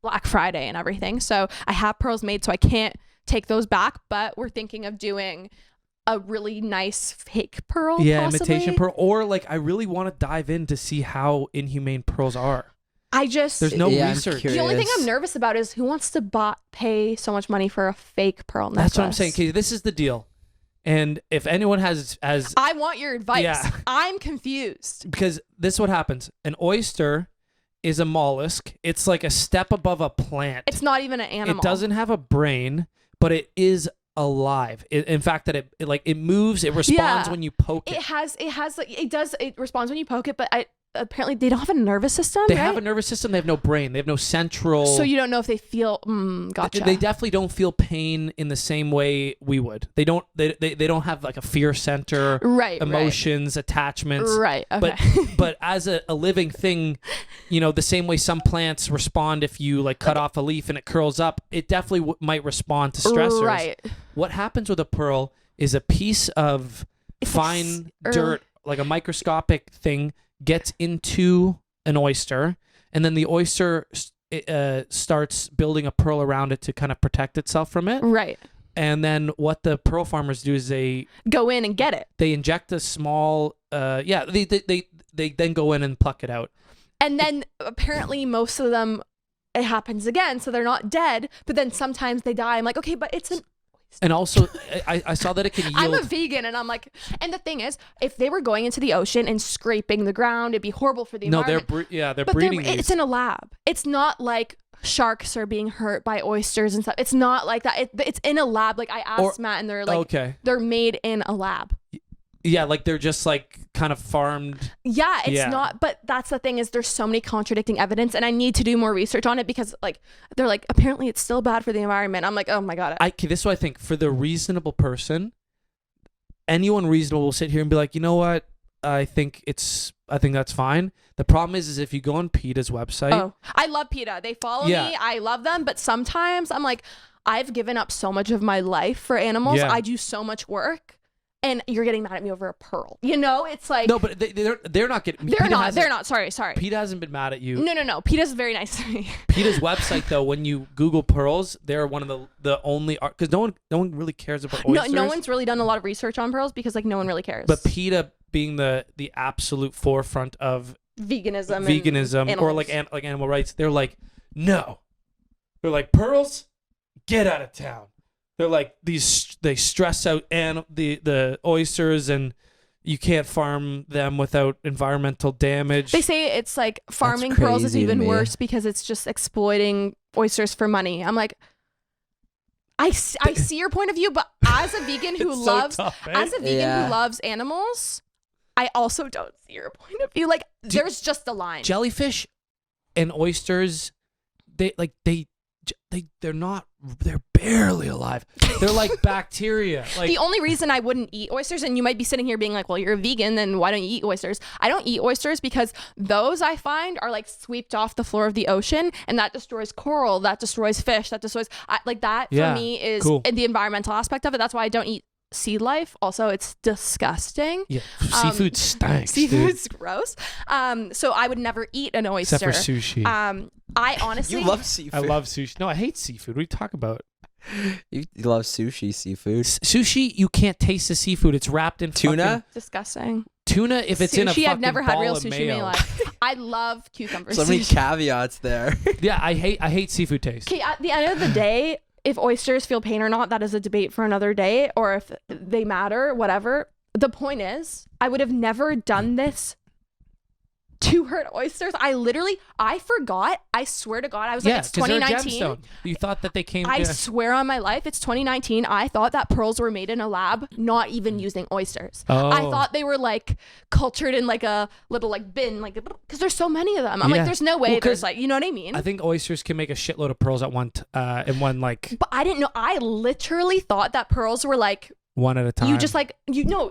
Black Friday and everything. So I have pearls made, so I can't take those back, but we're thinking of doing a really nice fake pearl. Yeah, possibly. imitation pearl. Or like, I really want to dive in to see how inhumane pearls are. There's no research. The only thing I'm nervous about is who wants to pay so much money for a fake pearl necklace. That's what I'm saying. Okay, this is the deal. And if anyone has I want your advice. Yeah. I'm confused. Because this is what happens. An oyster is a mollusk. It's like a step above a plant. It's not even an animal. It doesn't have a brain, but it is alive. In fact, that it moves. It responds when you poke it. It responds when you poke it, but apparently they don't have a nervous system. They right? have a nervous system. They have no brain. They have no central. So you don't know if they feel. Gotcha. They definitely don't feel pain in the same way we would. They don't. They don't have like a fear center. Right. Emotions, attachments. Right. Okay. But as a living thing, the same way some plants respond if you like cut off a leaf and it curls up, it definitely might respond to stressors. Right. What happens with a pearl is a piece of fine dirt, like a microscopic thing, gets into an oyster, and then the oyster starts building a pearl around it to kind of protect itself from it. Right. And then what the pearl farmers do is they go in and get it. They inject a small they then go in and pluck it out. And then apparently most of them it happens again, so they're not dead, but then sometimes they die. I'm like, okay, but it's an And also, I saw that it can yield. I'm a vegan, and I'm like, and the thing is, if they were going into the ocean and scraping the ground, it'd be horrible for the environment. They're breeding these. It's in a lab. It's not like sharks are being hurt by oysters and stuff. It's not like that. It's in a lab. Like I asked Matt, and they're like, they're made in a lab. Yeah, like they're just like kind of farmed. Yeah, it's not. But that's the thing is there's so many contradicting evidence, and I need to do more research on it because like they're like apparently it's still bad for the environment. I'm like, oh my god. This is what I think for the reasonable person, anyone reasonable will sit here and be like, you know what? I think that's fine. The problem is if you go on PETA's website. Oh, I love PETA. They follow me. I love them, but sometimes I'm like, I've given up so much of my life for animals. Yeah. I do so much work. And you're getting mad at me over a pearl. It's like no, but they're not getting. They're not. Sorry. PETA hasn't been mad at you. No. PETA's very nice to me. PETA's website though, when you Google pearls, they're one of the only because no one really cares about oysters. No one's really done a lot of research on pearls because like no one really cares. But PETA being the absolute forefront of veganism or like animal rights, they're like no, they're like pearls, get out of town. They're like they stress out the oysters, and you can't farm them without environmental damage. They say it's like farming pearls is even worse because it's just exploiting oysters for money. I'm like, I see your point of view, but as a vegan who loves who loves animals, I also don't see your point of view. Like there's just a line. Jellyfish and oysters, they're barely alive. They're like bacteria. Like the only reason I wouldn't eat oysters, and you might be sitting here being like, well, you're a vegan, then why don't you eat oysters? I don't eat oysters because those I find are like swept off the floor of the ocean, and that destroys coral, that destroys fish, that destroys for me is cool. In the environmental aspect of it. That's why I don't eat sea life. Also, it's disgusting. Yeah, seafood stinks. Seafood's gross. So I would never eat an oyster. Except for sushi. I honestly you love seafood. I love sushi. No, I hate seafood. What are you talking about? You love sushi, seafood. Sushi, you can't taste the seafood. It's wrapped in tuna. Disgusting. Tuna, if it's sushi, in a fucking I've never had ball real of sushi in my mayo. life. I love cucumber So many caveats there. Yeah, I hate seafood taste. Okay, at the end of the day, if oysters feel pain or not, that is a debate for another day, or if they matter, whatever. The point is, I would have never done this to hurt oysters. I forgot. I swear to God, I was like, it's 2019. You thought that they came. I swear on my life, it's 2019. I thought that pearls were made in a lab, not even using oysters. Oh. I thought they were like cultured in like a little like bin, like because there's so many of them. I'm like, there's no way. There's like, you know what I mean? I think oysters can make a shitload of pearls at one in one like. But I didn't know. I literally thought that pearls were like one at a time. You just like,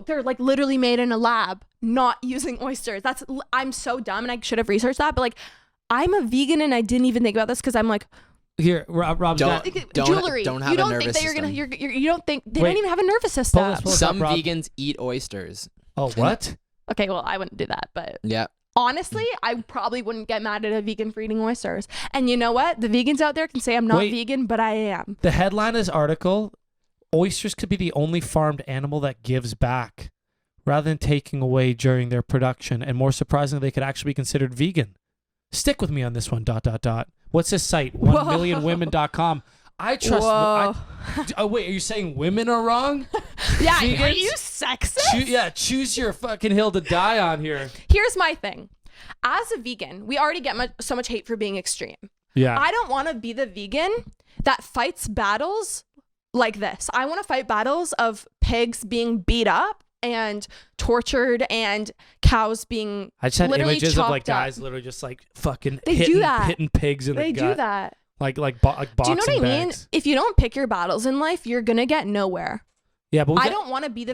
they're like literally made in a lab, not using oysters. I'm so dumb and I should have researched that. But like, I'm a vegan and I didn't even think about this because I'm like, here, Rob, jewelry. Don't have you don't a think nervous that you're gonna. system. You don't think they don't even have a nervous system. Some vegans eat oysters. Oh, what? Okay, well, I wouldn't do that, but Yeah. honestly, I probably wouldn't get mad at a vegan for eating oysters. And you know what? The vegans out there can say I'm not vegan, but I am. The headline of this article: oysters could be the only farmed animal that gives back, rather than taking away during their production. And more surprisingly, they could actually be considered vegan. Stick with me on this one. ... What's this site? 1millionwomen.com. I trust. Oh wait, are you saying women are wrong? Yeah, Vegans? are you sexist? Choose your fucking hill to die on here. Here's my thing. As a vegan, we already get so much hate for being extreme. Yeah. I don't want to be the vegan that fights battles like this. I want to fight battles of pigs being beat up and tortured and cows being I just had images of like guys up. literally just like fucking hitting pigs in the gut. They do that. Like boxing Do you know what I mean? bags. If you don't pick your battles in life, you're gonna get nowhere. Yeah, but I don't want to be the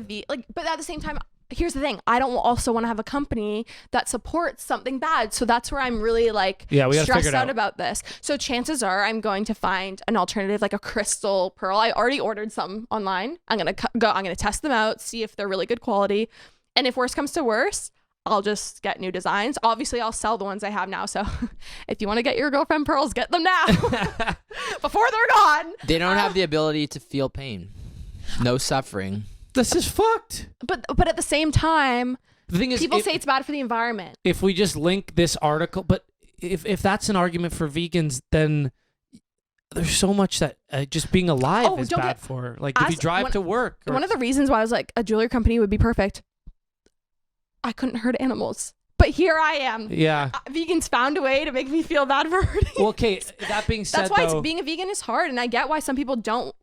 but at the same time, here's the thing. I don't also want to have a company that supports something bad. So that's where I'm really like we gotta figure stressed it out out about this. So chances are I'm going to find an alternative, like a crystal pearl. I already ordered some online. I'm gonna test them out, see if they're really good quality, and if worse comes to worse, I'll just get new designs. Obviously, I'll sell the ones I have now. So if you want to get your girlfriend pearls, get them now before they're gone. They don't have the ability to feel pain. No suffering. This is fucked. But at the same time, The thing is, people say it's bad for the environment. If we just link this article, but if that's an argument for vegans, then there's so much that just being alive is bad for. Like if you drive to work. One of the reasons why I was like, a jewelry company would be perfect. I couldn't hurt animals. But here I am. Yeah. Vegans found a way to make me feel bad for hurting. Well, okay, that being said, that's why being a vegan is hard, and I get why some people don't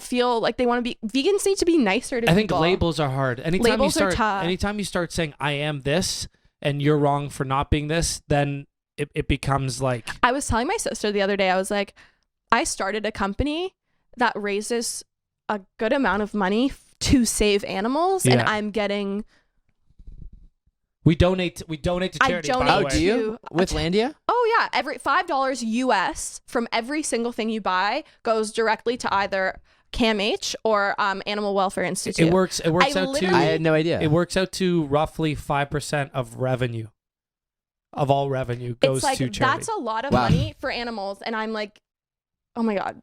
feel like they want to be. Vegans need to be nicer to people. I think labels are hard. Labels are tough. Anytime you start saying I am this and you're wrong for not being this, then it becomes like. I was telling my sister the other day, I was like, I started a company that raises a good amount of money to save animals, and I'm getting. We donate to charity. Oh, do you? With Landia? Oh yeah, every $5 US from every single thing you buy goes directly to either CAMH or Animal Welfare Institute. It works out to. I had no idea. It works out to roughly 5% of revenue. Of all revenue goes to charity. That's a lot of money for animals, and I'm like, oh my god,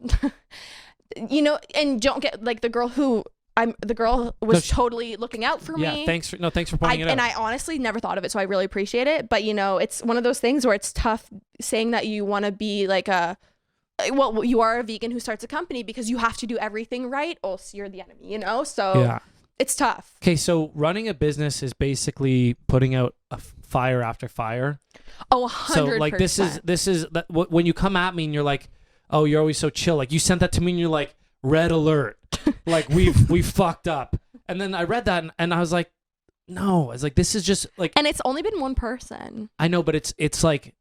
and don't get like the girl was totally looking out for me. Yeah, thanks for pointing it out. And I honestly never thought of it, so I really appreciate it. But it's one of those things where it's tough saying that you want to be like you are a vegan who starts a company because you have to do everything right, or else you're the enemy, So it's tough. Okay, so running a business is basically putting out a fire after fire. Oh, 100%. So like this is when you come at me and you're like, oh, you're always so chill. Like you sent that to me and you're like, red alert. Like we fucked up. And then I read that and I was like, no. I was like, this is just like. And it's only been one person. I know, but it's like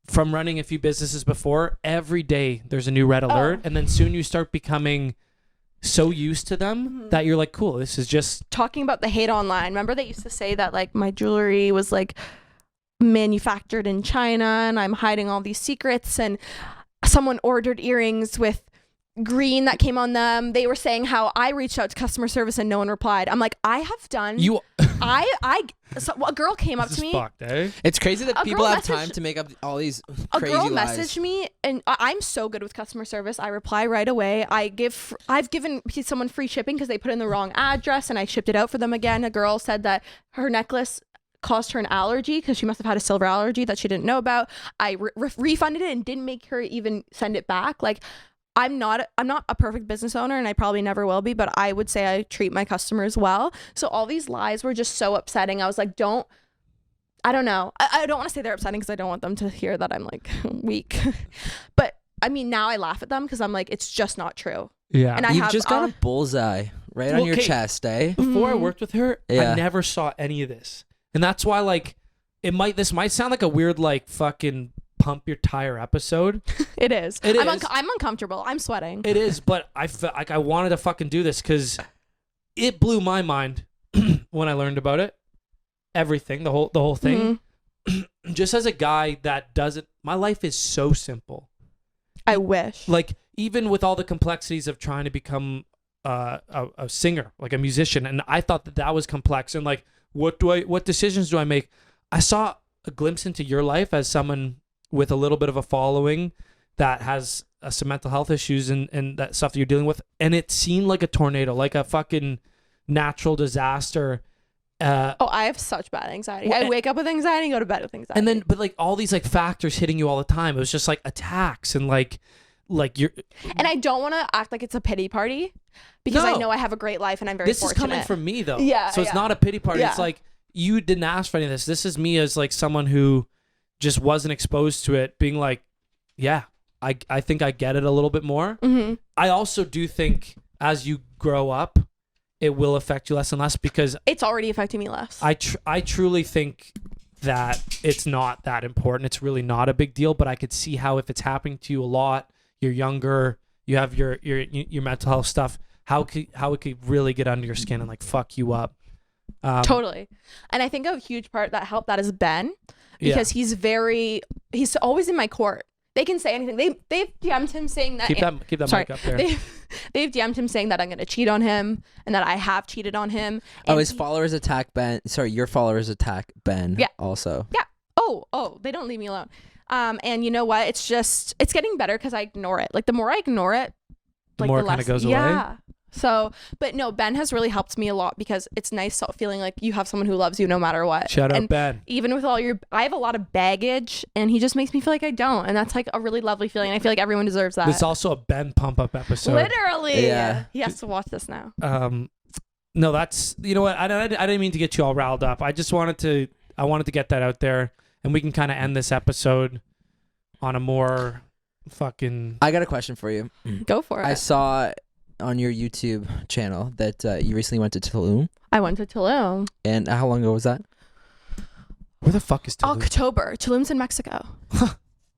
from running a few businesses before, every day there's a new red alert, and then soon you start becoming so used to them that you're like, cool, this is just. Talking about the hate online. Remember they used to say that like my jewelry was like manufactured in China and I'm hiding all these secrets, and someone ordered earrings with green that came on them. They were saying how I reached out to customer service and no one replied. I'm like, I have done. So a girl came up to me. Fucked, eh? It's crazy that people have time to make up all these crazy lies. A girl messaged me, and I'm so good with customer service. I reply right away. I've given someone free shipping because they put in the wrong address, and I shipped it out for them again. A girl said that her necklace caused her an allergy because she must have had a silver allergy that she didn't know about. I refunded it and didn't make her even send it back. Like, I'm not a perfect business owner, and I probably never will be, but I would say I treat my customers well. So all these lies were just so upsetting. I was like, don't I don't know. I don't want to say they're upsetting because I don't want them to hear that I'm like weak. But I mean, now I laugh at them because I'm like, it's just not true. Yeah. And I You've have just got a bullseye right on your okay. chest, eh? Before I worked with her, Yeah. I never saw any of this. And that's why, like, this might sound like a weird, like, fucking pump your tire episode. It is. It I'm is. I'm uncomfortable. I'm sweating. It is, but I felt like I wanted to fucking do this because it blew my mind when I learned about it. Everything, the whole thing. Just as a guy that doesn't, my life is so simple. I wish. Like, even with all the complexities of trying to become a singer, like a musician, and I thought that was complex. And like, what decisions do I make? I saw a glimpse into your life as someone with a little bit of a following that has some mental health issues and that stuff that you're dealing with, and it seemed like a tornado, like a fucking natural disaster. I have such bad anxiety. I wake up with anxiety and go to bed with anxiety. And then, but like all these like factors hitting you all the time. It was just like attacks and like you're. And I don't want to act like it's a pity party because I No. know I have a great life and I'm very This fortunate. is coming from me though. Yeah, So it's yeah. not a pity party. Yeah. It's like you didn't ask for any of this. This is me as like someone who just wasn't exposed to it, being like, yeah, I think I get it a little bit more. Mm-hmm. I also do think as you grow up, it will affect you less and less because It's already affecting me less. I truly think that it's not that important. It's really not a big deal, but I could see how if it's happening to you a lot, you're younger, you have your mental health stuff, how it could really get under your skin and like fuck you up. Totally. And I think a huge part that helped that is Ben because he's always in my court. They can say anything. They've DM'd him saying that. Keep that Sorry. mic up there. They've DM'd him saying that I'm going to cheat on him and that I have cheated on him. And His followers attack Ben. Sorry, your followers attack Ben. Yeah. Also. Yeah. Oh, they don't leave me alone. And you know what? It's getting better because I ignore it. Like the more I ignore it, The like more the it less. kinda goes away? Yeah. So, but no, Ben has really helped me a lot because it's nice feeling like you have someone who loves you no matter what. Shout out and Ben. Even with I have a lot of baggage and he just makes me feel like I don't. And that's like a really lovely feeling. I feel like everyone deserves that. This is also a Ben pump up episode. Literally. Yeah. He has to watch this now. No, that's, you know what? I didn't mean to get you all riled up. I wanted to get that out there and we can kind of end this episode on a more fucking. I got a question for you. Go for it. I saw on your YouTube channel that you recently went to Tulum. I went to Tulum. And how long ago was that? Where the fuck is Tulum? October. Tulum's in Mexico.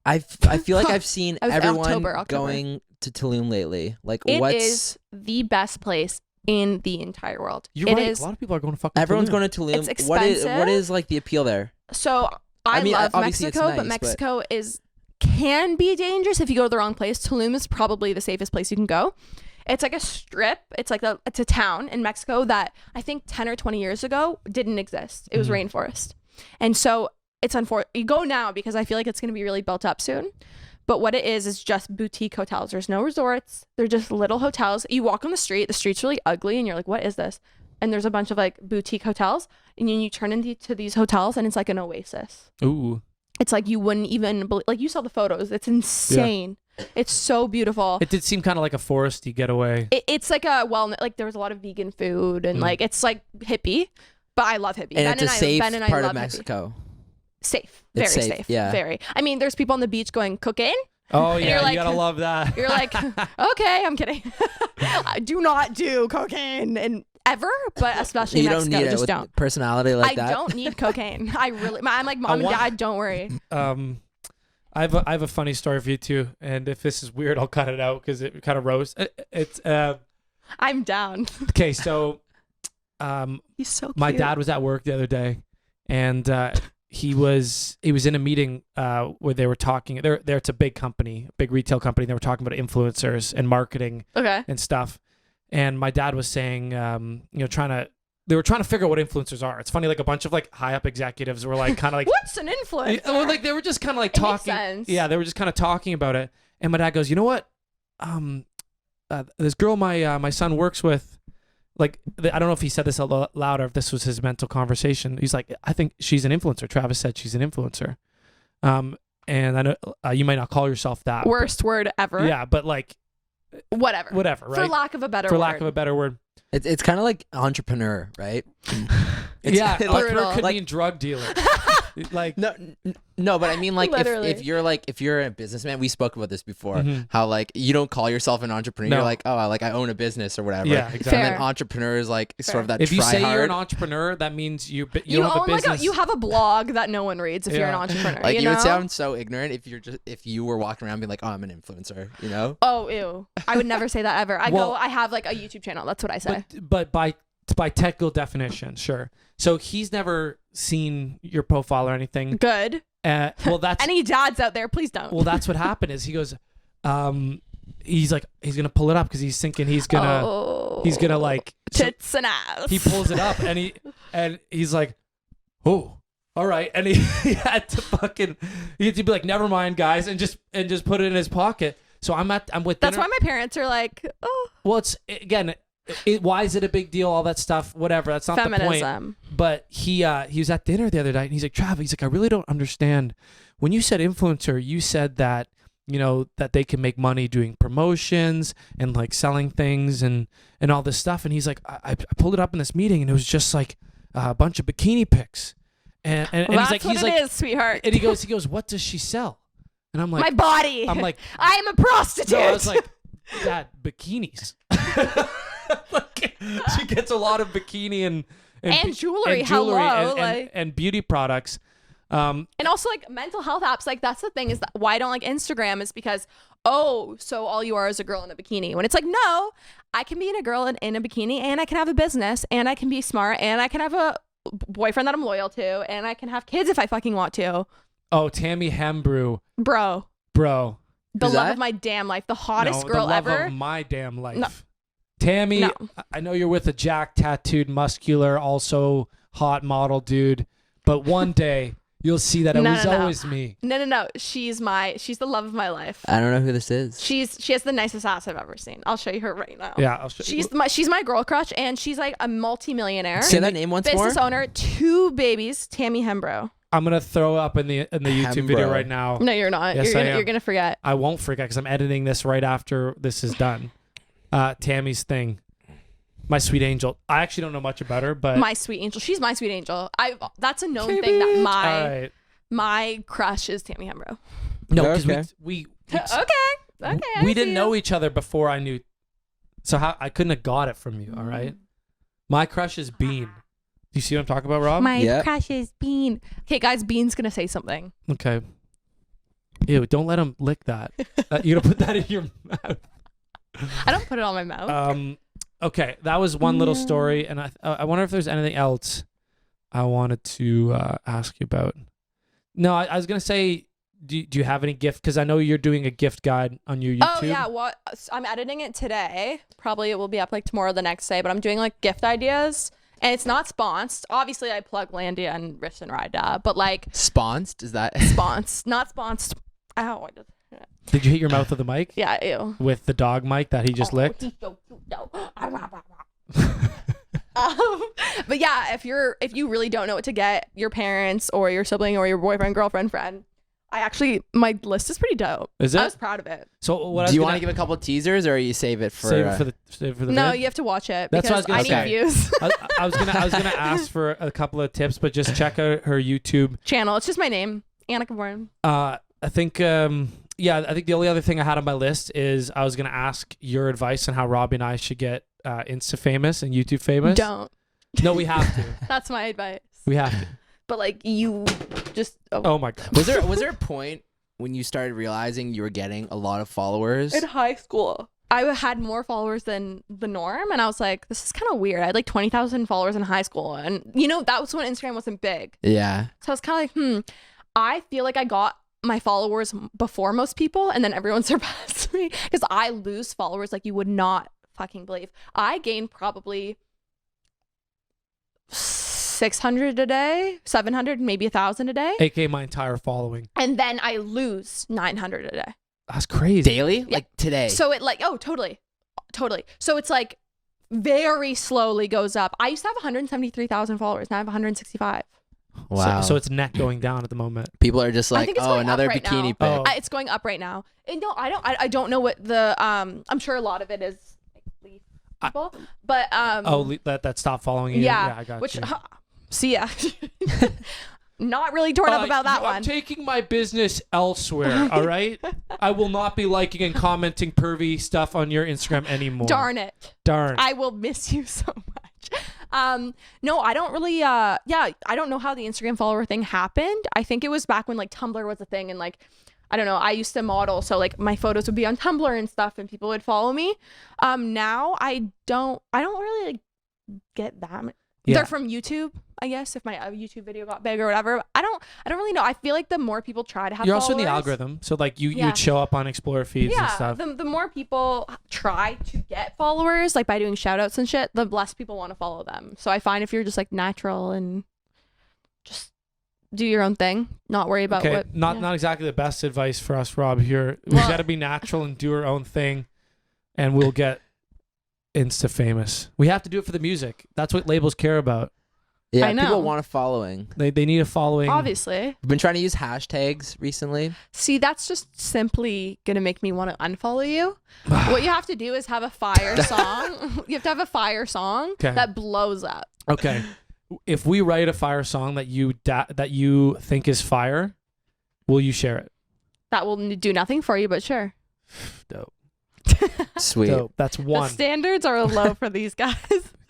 I feel like I've seen It was everyone October. going to Tulum lately. Like, It what's is the best place in the entire world. You're It right. is. A lot of people are going to fucking everyone's Tulum. going to Tulum? It's What expensive. is like the appeal there? So I mean, love obviously it's Mexico, but nice, Mexico can be dangerous if you go to the wrong place. Tulum is probably the safest place you can go. It's like a strip. It's a town in Mexico that I think 10 or 20 years ago didn't exist. It was rainforest. And so it's unfortunate. You go now because I feel like it's going to be really built up soon. But what it is just boutique hotels. There's no resorts. They're just little hotels. You walk on the street's really ugly and you're like, what is this? And there's a bunch of like boutique hotels and then you turn into these hotels and it's like an oasis. Ooh. It's like you wouldn't even believe, like you saw the photos. It's insane. It's so beautiful. It did seem kind of like a foresty getaway. It's like like there was a lot of vegan food and like it's like hippie, but I love hippie. And Ben it's a safe Ben and I part of love hippie. Mexico. Safe, very It's safe, safe, yeah. very. I mean, there's people on the beach going cocaine. Oh you're yeah, like- you gotta love that. You're like, okay, I'm kidding. I do not do cocaine and ever, but especially You Mexico, don't need it just with don't. personality like I that. don't need cocaine. I'm like, mom and dad, don't worry. I have a funny story for you too, and if this is weird, I'll cut it out because it kind of roasts. It's I'm down. okay. So, He's so cute. my dad was at work the other day, and he was in a meeting where they were talking. There, it's a big company, a big retail company. They were talking about influencers and marketing Okay. and stuff. And my dad was saying, they were trying to figure out what influencers are. It's funny, like a bunch of like high up executives were like kind of like What's an influencer? well, like they were just kind of like It makes talking. sense. Yeah, they were just kind of talking about it. And my dad goes, you know what? This girl my son works with, like I don't know if he said this out loud or if this was his mental conversation. He's like, I think she's an influencer. Travis said she's an influencer. And I know you might not call yourself that. Worst word ever. But, yeah, but like Whatever. right? For lack of a better For word. lack of a better word. It's kind of like entrepreneur, right? Yeah, like- entrepreneur could like- mean drug dealer. Like, no, but I mean, like, Literally. if you're a businessman, we spoke about this before. Mhm. How like you don't call yourself an entrepreneur. No. You're like, oh, like I own a business or whatever. yeah, And exactly. then Fair. entrepreneur is like sort Fair. of that If you try say hard. you're an entrepreneur, that means you You don't have a own like business. you have a blog that no one reads if you're an Yeah. entrepreneur. like you you know? would sound so ignorant if you were walking around being like, oh, I'm an influencer. You know? Oh, ew. I would never say that ever. Well- I have like a YouTube channel. That's what I say. but by technical definition, sure. So he's never seen your profile or anything. Good. Well, that's Any dads out there, please don't. well, that's what happened. Is he goes, he's like he's gonna pull it up because he's thinking he's gonna like so tits and ass. he pulls it up and he's like, oh, all right, and he had to be like, never mind, guys, and just put it in his pocket. So I'm with That's dinner. why my parents are like, oh, Well, it's again. Why is it a big deal? All that stuff, whatever. That's not the point. feminism. But he was at dinner the other night, and he's like, Trav, he's like, I really don't understand. When you said influencer, you said that, that they can make money doing promotions and like selling things and all this stuff. And he's like, I pulled it up in this meeting, and it was just like a bunch of bikini pics. And That's he's what like, it is, sweeart. and he goes, what does she sell? And I'm like, my body. I'm like, I am a prostitute. no, I was like, Dad, bikinis. Like, she gets a lot of bikini and jewelry. and Hello, like- and beauty products. And also like mental health apps. Like that's the thing is that why I don't like Instagram is because, oh, so all you are is a girl in a bikini. When it's like, no, I can be a girl in a bikini and I can have a business and I can be smart and I can have a boyfriend that I'm loyal to and I can have kids if I fucking want to. Oh, Tammy Hembrew, Bro, bro. the Who's love that? of my damn life. The hottest No, girl the love ever. of my damn life. No. Tammy, No. I know you're with a jacked, tattooed, muscular, also hot model dude, but one day you'll see that it No, was no, no. always me. No. She's the love of my life. I don't know who this is. She has the nicest ass I've ever seen. I'll show you her right now. Yeah, I'll show you. She's my girl crush and she's like a multi-millionaire. Say that name once Business more. owner, 2 babies, Tammy Hembrow. I'm gonna throw up in the YouTube video Hembrow. right now. No, you're not. Yes, I am. You're gonna forget. I won't forget because I'm editing this right after this is done. Tammy's thing. My sweet angel. I actually don't know much about her, but My sweet angel. She's my sweet angel. That's a known thing that all my right. my crush is Tammy Hembrow. No, because Okay. we Okay. I we see didn't you. know each other before I knew. So how I couldn't have got it from you. All right. My crush is Bean. Do you see what I'm talking about, Rob? My Yeah. crush is Bean. Okay, guys, Bean's gonna say something. Okay. Ew! Don't let him lick that. You're gonna put that in your mouth. I don't put it on my mouth. Okay, that was one little story, and I wonder if there's anything else I wanted to ask you about. No, I was gonna say, do you have any gift? Because I know you're doing a gift guide on your YouTube. Oh yeah, what I'm editing it today. Probably it will be up like tomorrow or the next day, but I'm doing like gift ideas. And it's not sponsored. Obviously I plug Landia and Rift and Ride, but like Sponsed? Is that? not sponsored. Ow, I just, Did you hit your mouth with the mic? yeah, ew. With the dog mic that he just licked? He's so cute, though. But yeah, if you really don't know what to get your parents or your sibling or your boyfriend, girlfriend, friend, my list is pretty dope. Is it? I was proud of it. So what? Do you want to give a couple teasers, or you save it for? save it for the No, vid? you have to watch it That's what because I was gonna I say. need views. I was gonna ask for a couple of tips, but just check out her YouTube. Channel. It's just my name, Annika Boron. I think I think the only other thing I had on my list is I was gonna ask your advice on how Robbie and I should get Insta famous and YouTube famous. Don't. No, we have to. That's my advice. We have to. But like you just Oh my god. Was there a point when you started realizing you were getting a lot of followers? in high school, I had more followers than the norm, and I was like, this is kind of weird. I had like 20,000 followers in high school, and that was when Instagram wasn't big. Yeah. So I was kind of like, I feel like I got my followers before most people, and then everyone surpassed me because I lose followers like you would not fucking believe. I gained probably 600 a day, 700, maybe 1,000 a day, AKA my entire following. and then I lose 900 a day. That's crazy. Daily? Like today? So it like, oh, totally. So it's like very slowly goes up. I used to have 173,000 followers. Now I have 165. Wow. So it's net going down at the moment. People are just I like, think it's oh, going up another right bikini pic. now. Oh. It's going up right now. And no, I don't know what the I'm sure a lot of it is like leaf people, but That stopped following you. yeah, I got which you. see ya. not really torn up about that I'm one. taking my business elsewhere, all right? I will not be liking and commenting pervy stuff on your Instagram anymore. Darn it. Darn. I will miss you so much. No, I don't really, I don't know how the Instagram follower thing happened. I think it was back when like Tumblr was a thing and like, I don't know, I used to model. So like my photos would be on Tumblr and stuff and people would follow me. Now I don't really like, get that much. Yeah. They're from YouTube, I guess, if my YouTube video got big or whatever. I don't really know. I feel like the more people try to have You're followers, also in the algorithm. So like you Yeah. would show up on Explore feeds and stuff. the more people try to get followers, like by doing shout outs and shit, the less people want to follow them. So I find if you're just like natural and just do your own thing, not worry about Okay, what. not exactly the best advice for us, Rob, here. We Well- got to be natural and do our own thing, and we'll get insta famous. We have to do it for the music. That's what labels care about. Yeah, I know. people want a following. They need a following. Obviously. I've been trying to use hashtags recently. See, that's just simply gonna make me want to unfollow you. What you have to do is have a fire song. You have to have a fire song Okay. that blows up. Okay. If we write a fire song that you think is fire, will you share it? That will do nothing for you, but sure. Dope. Sweet. Dope. That's The one. standards are low for these guys.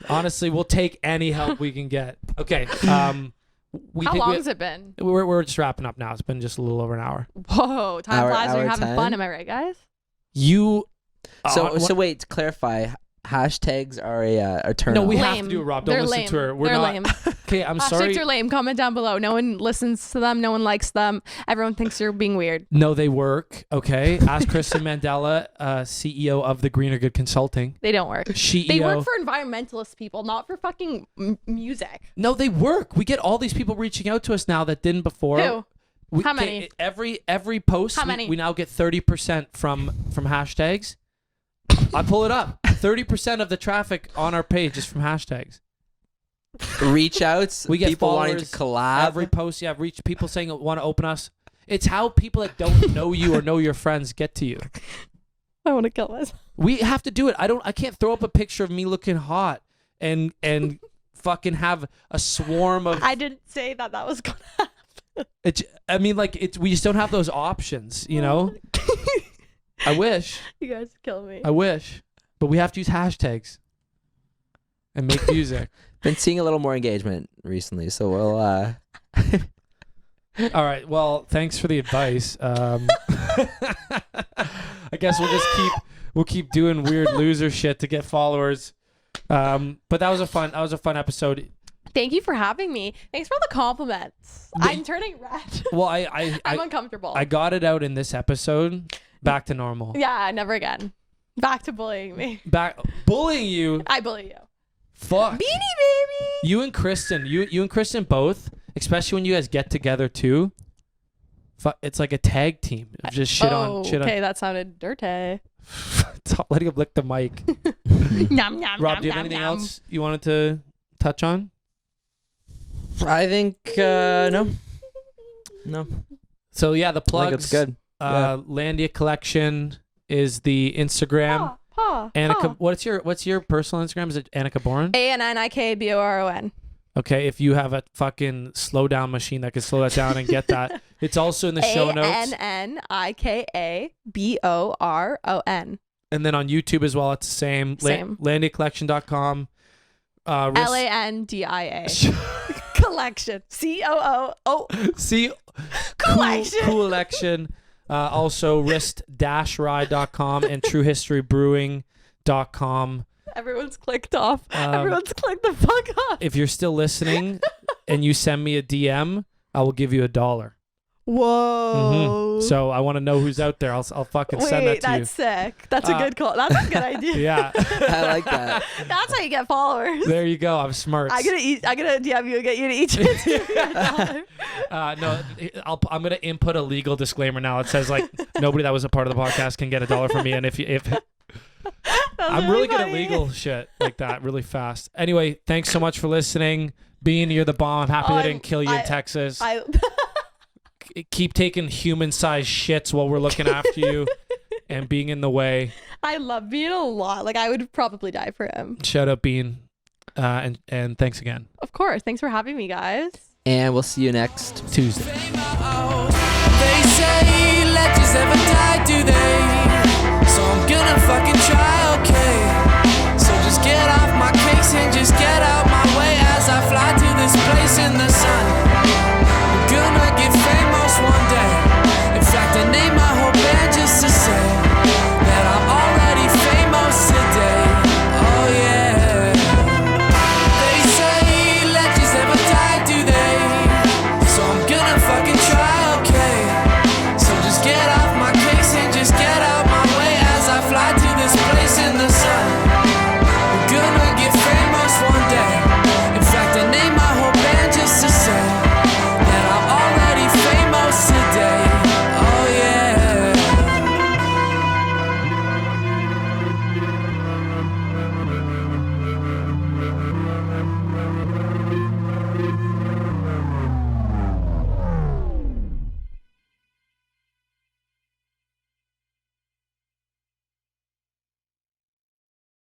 Honestly, we'll take any help we can get. Okay. How long has we, it been? we're just wrapping up now. It's been just a little over an hour. Whoa, time flies when hour you're having 10? fun. Am I right, guys? You. So wait, to clarify, hashtags are a turn No, on. we have Lame. to do it, Rob. Don't They're listen lame. to her. We're They're not. lame. Okay, I'm Hashtags sorry. are lame. Comment down below. No one listens to them. No one likes them. Everyone thinks you're being weird. No, they work. Okay. Ask Kristen Mandela, CEO of the Greener Good Consulting. They don't work. CEO. They work for environmentalist people, not for fucking music. No, they work. We get all these people reaching out to us now that didn't before. Who? How many? Every post, How many? we now get 30% from hashtags. I pull it up. 30% of the traffic on our page is from hashtags. Reach outs. We get people wanting to followers, collab. Every post, yeah, reach people saying want to open us. It's how people that don't know you or know your friends get to you. I want to kill myself. We have to do it. I can't throw up a picture of me looking hot and fucking have a swarm of. I didn't say that was gonna happen. We just don't have those options, you know. I wish. You guys kill me. I wish, but we have to use hashtags and make music. Been seeing a little more engagement recently, so we'll. All right. Well, thanks for the advice. I guess we'll keep doing weird loser shit to get followers. But that was a fun episode. Thank you for having me. Thanks for all the compliments. I'm turning red. Well, I'm I uncomfortable. I got it out in this episode. Back to normal. Yeah, never again. Back to bullying me. Back bullying you. I bully you. Fuck. Beanie Baby. You and Kristen both, especially when you guys get together too. It's like a tag team of just shit on. Okay, that sounded dirty. Stop letting him lick the mic. Nom, nom, Rob, nom, do you have nom, anything nom. else you wanted to touch on? I think no. So yeah, the I think plugs. it's good. Landia Collection is the Instagram. Annika, what's your personal Instagram? Is it Annika Boron? ANNIKBORON. Okay, if you have a fucking slow down machine that can slow that down and get that, it's also in the show notes. ANNIKABORON. And then on YouTube as well, it's the same. Same. LandiaCollection.com. LANDIA. Collection. COO. See, Collection. Collection. Also wrist-ride.com and truehistorybrewing.com. Everyone's clicked off. Everyone's clicked the fuck off. If you're still listening and you send me a DM, I will give you $1. Whoa. So I want to know who's out there. I'll fucking send that to you. That's sick. That's a good call. That's a good idea. Yeah. I like that. That's how you get followers. There you go. I'm smart. I'm gonna DM you and get you to each $1. No, I'm gonna input a legal disclaimer now. It says like nobody that was a part of the podcast can get $1 from me, and if I'm really good at legal shit like that, really fast. Anyway, thanks so much for listening. Bean, you're the bomb. I'm happy they didn't kill you in Texas. Keep taking human-sized shits while we're looking after you and being in the way. I love Bean a lot. Like I would probably die for him. Shout out Bean, and thanks again. Of course. Thanks for having me, guys. And we'll see you next Tuesday. They say legends never die, do they?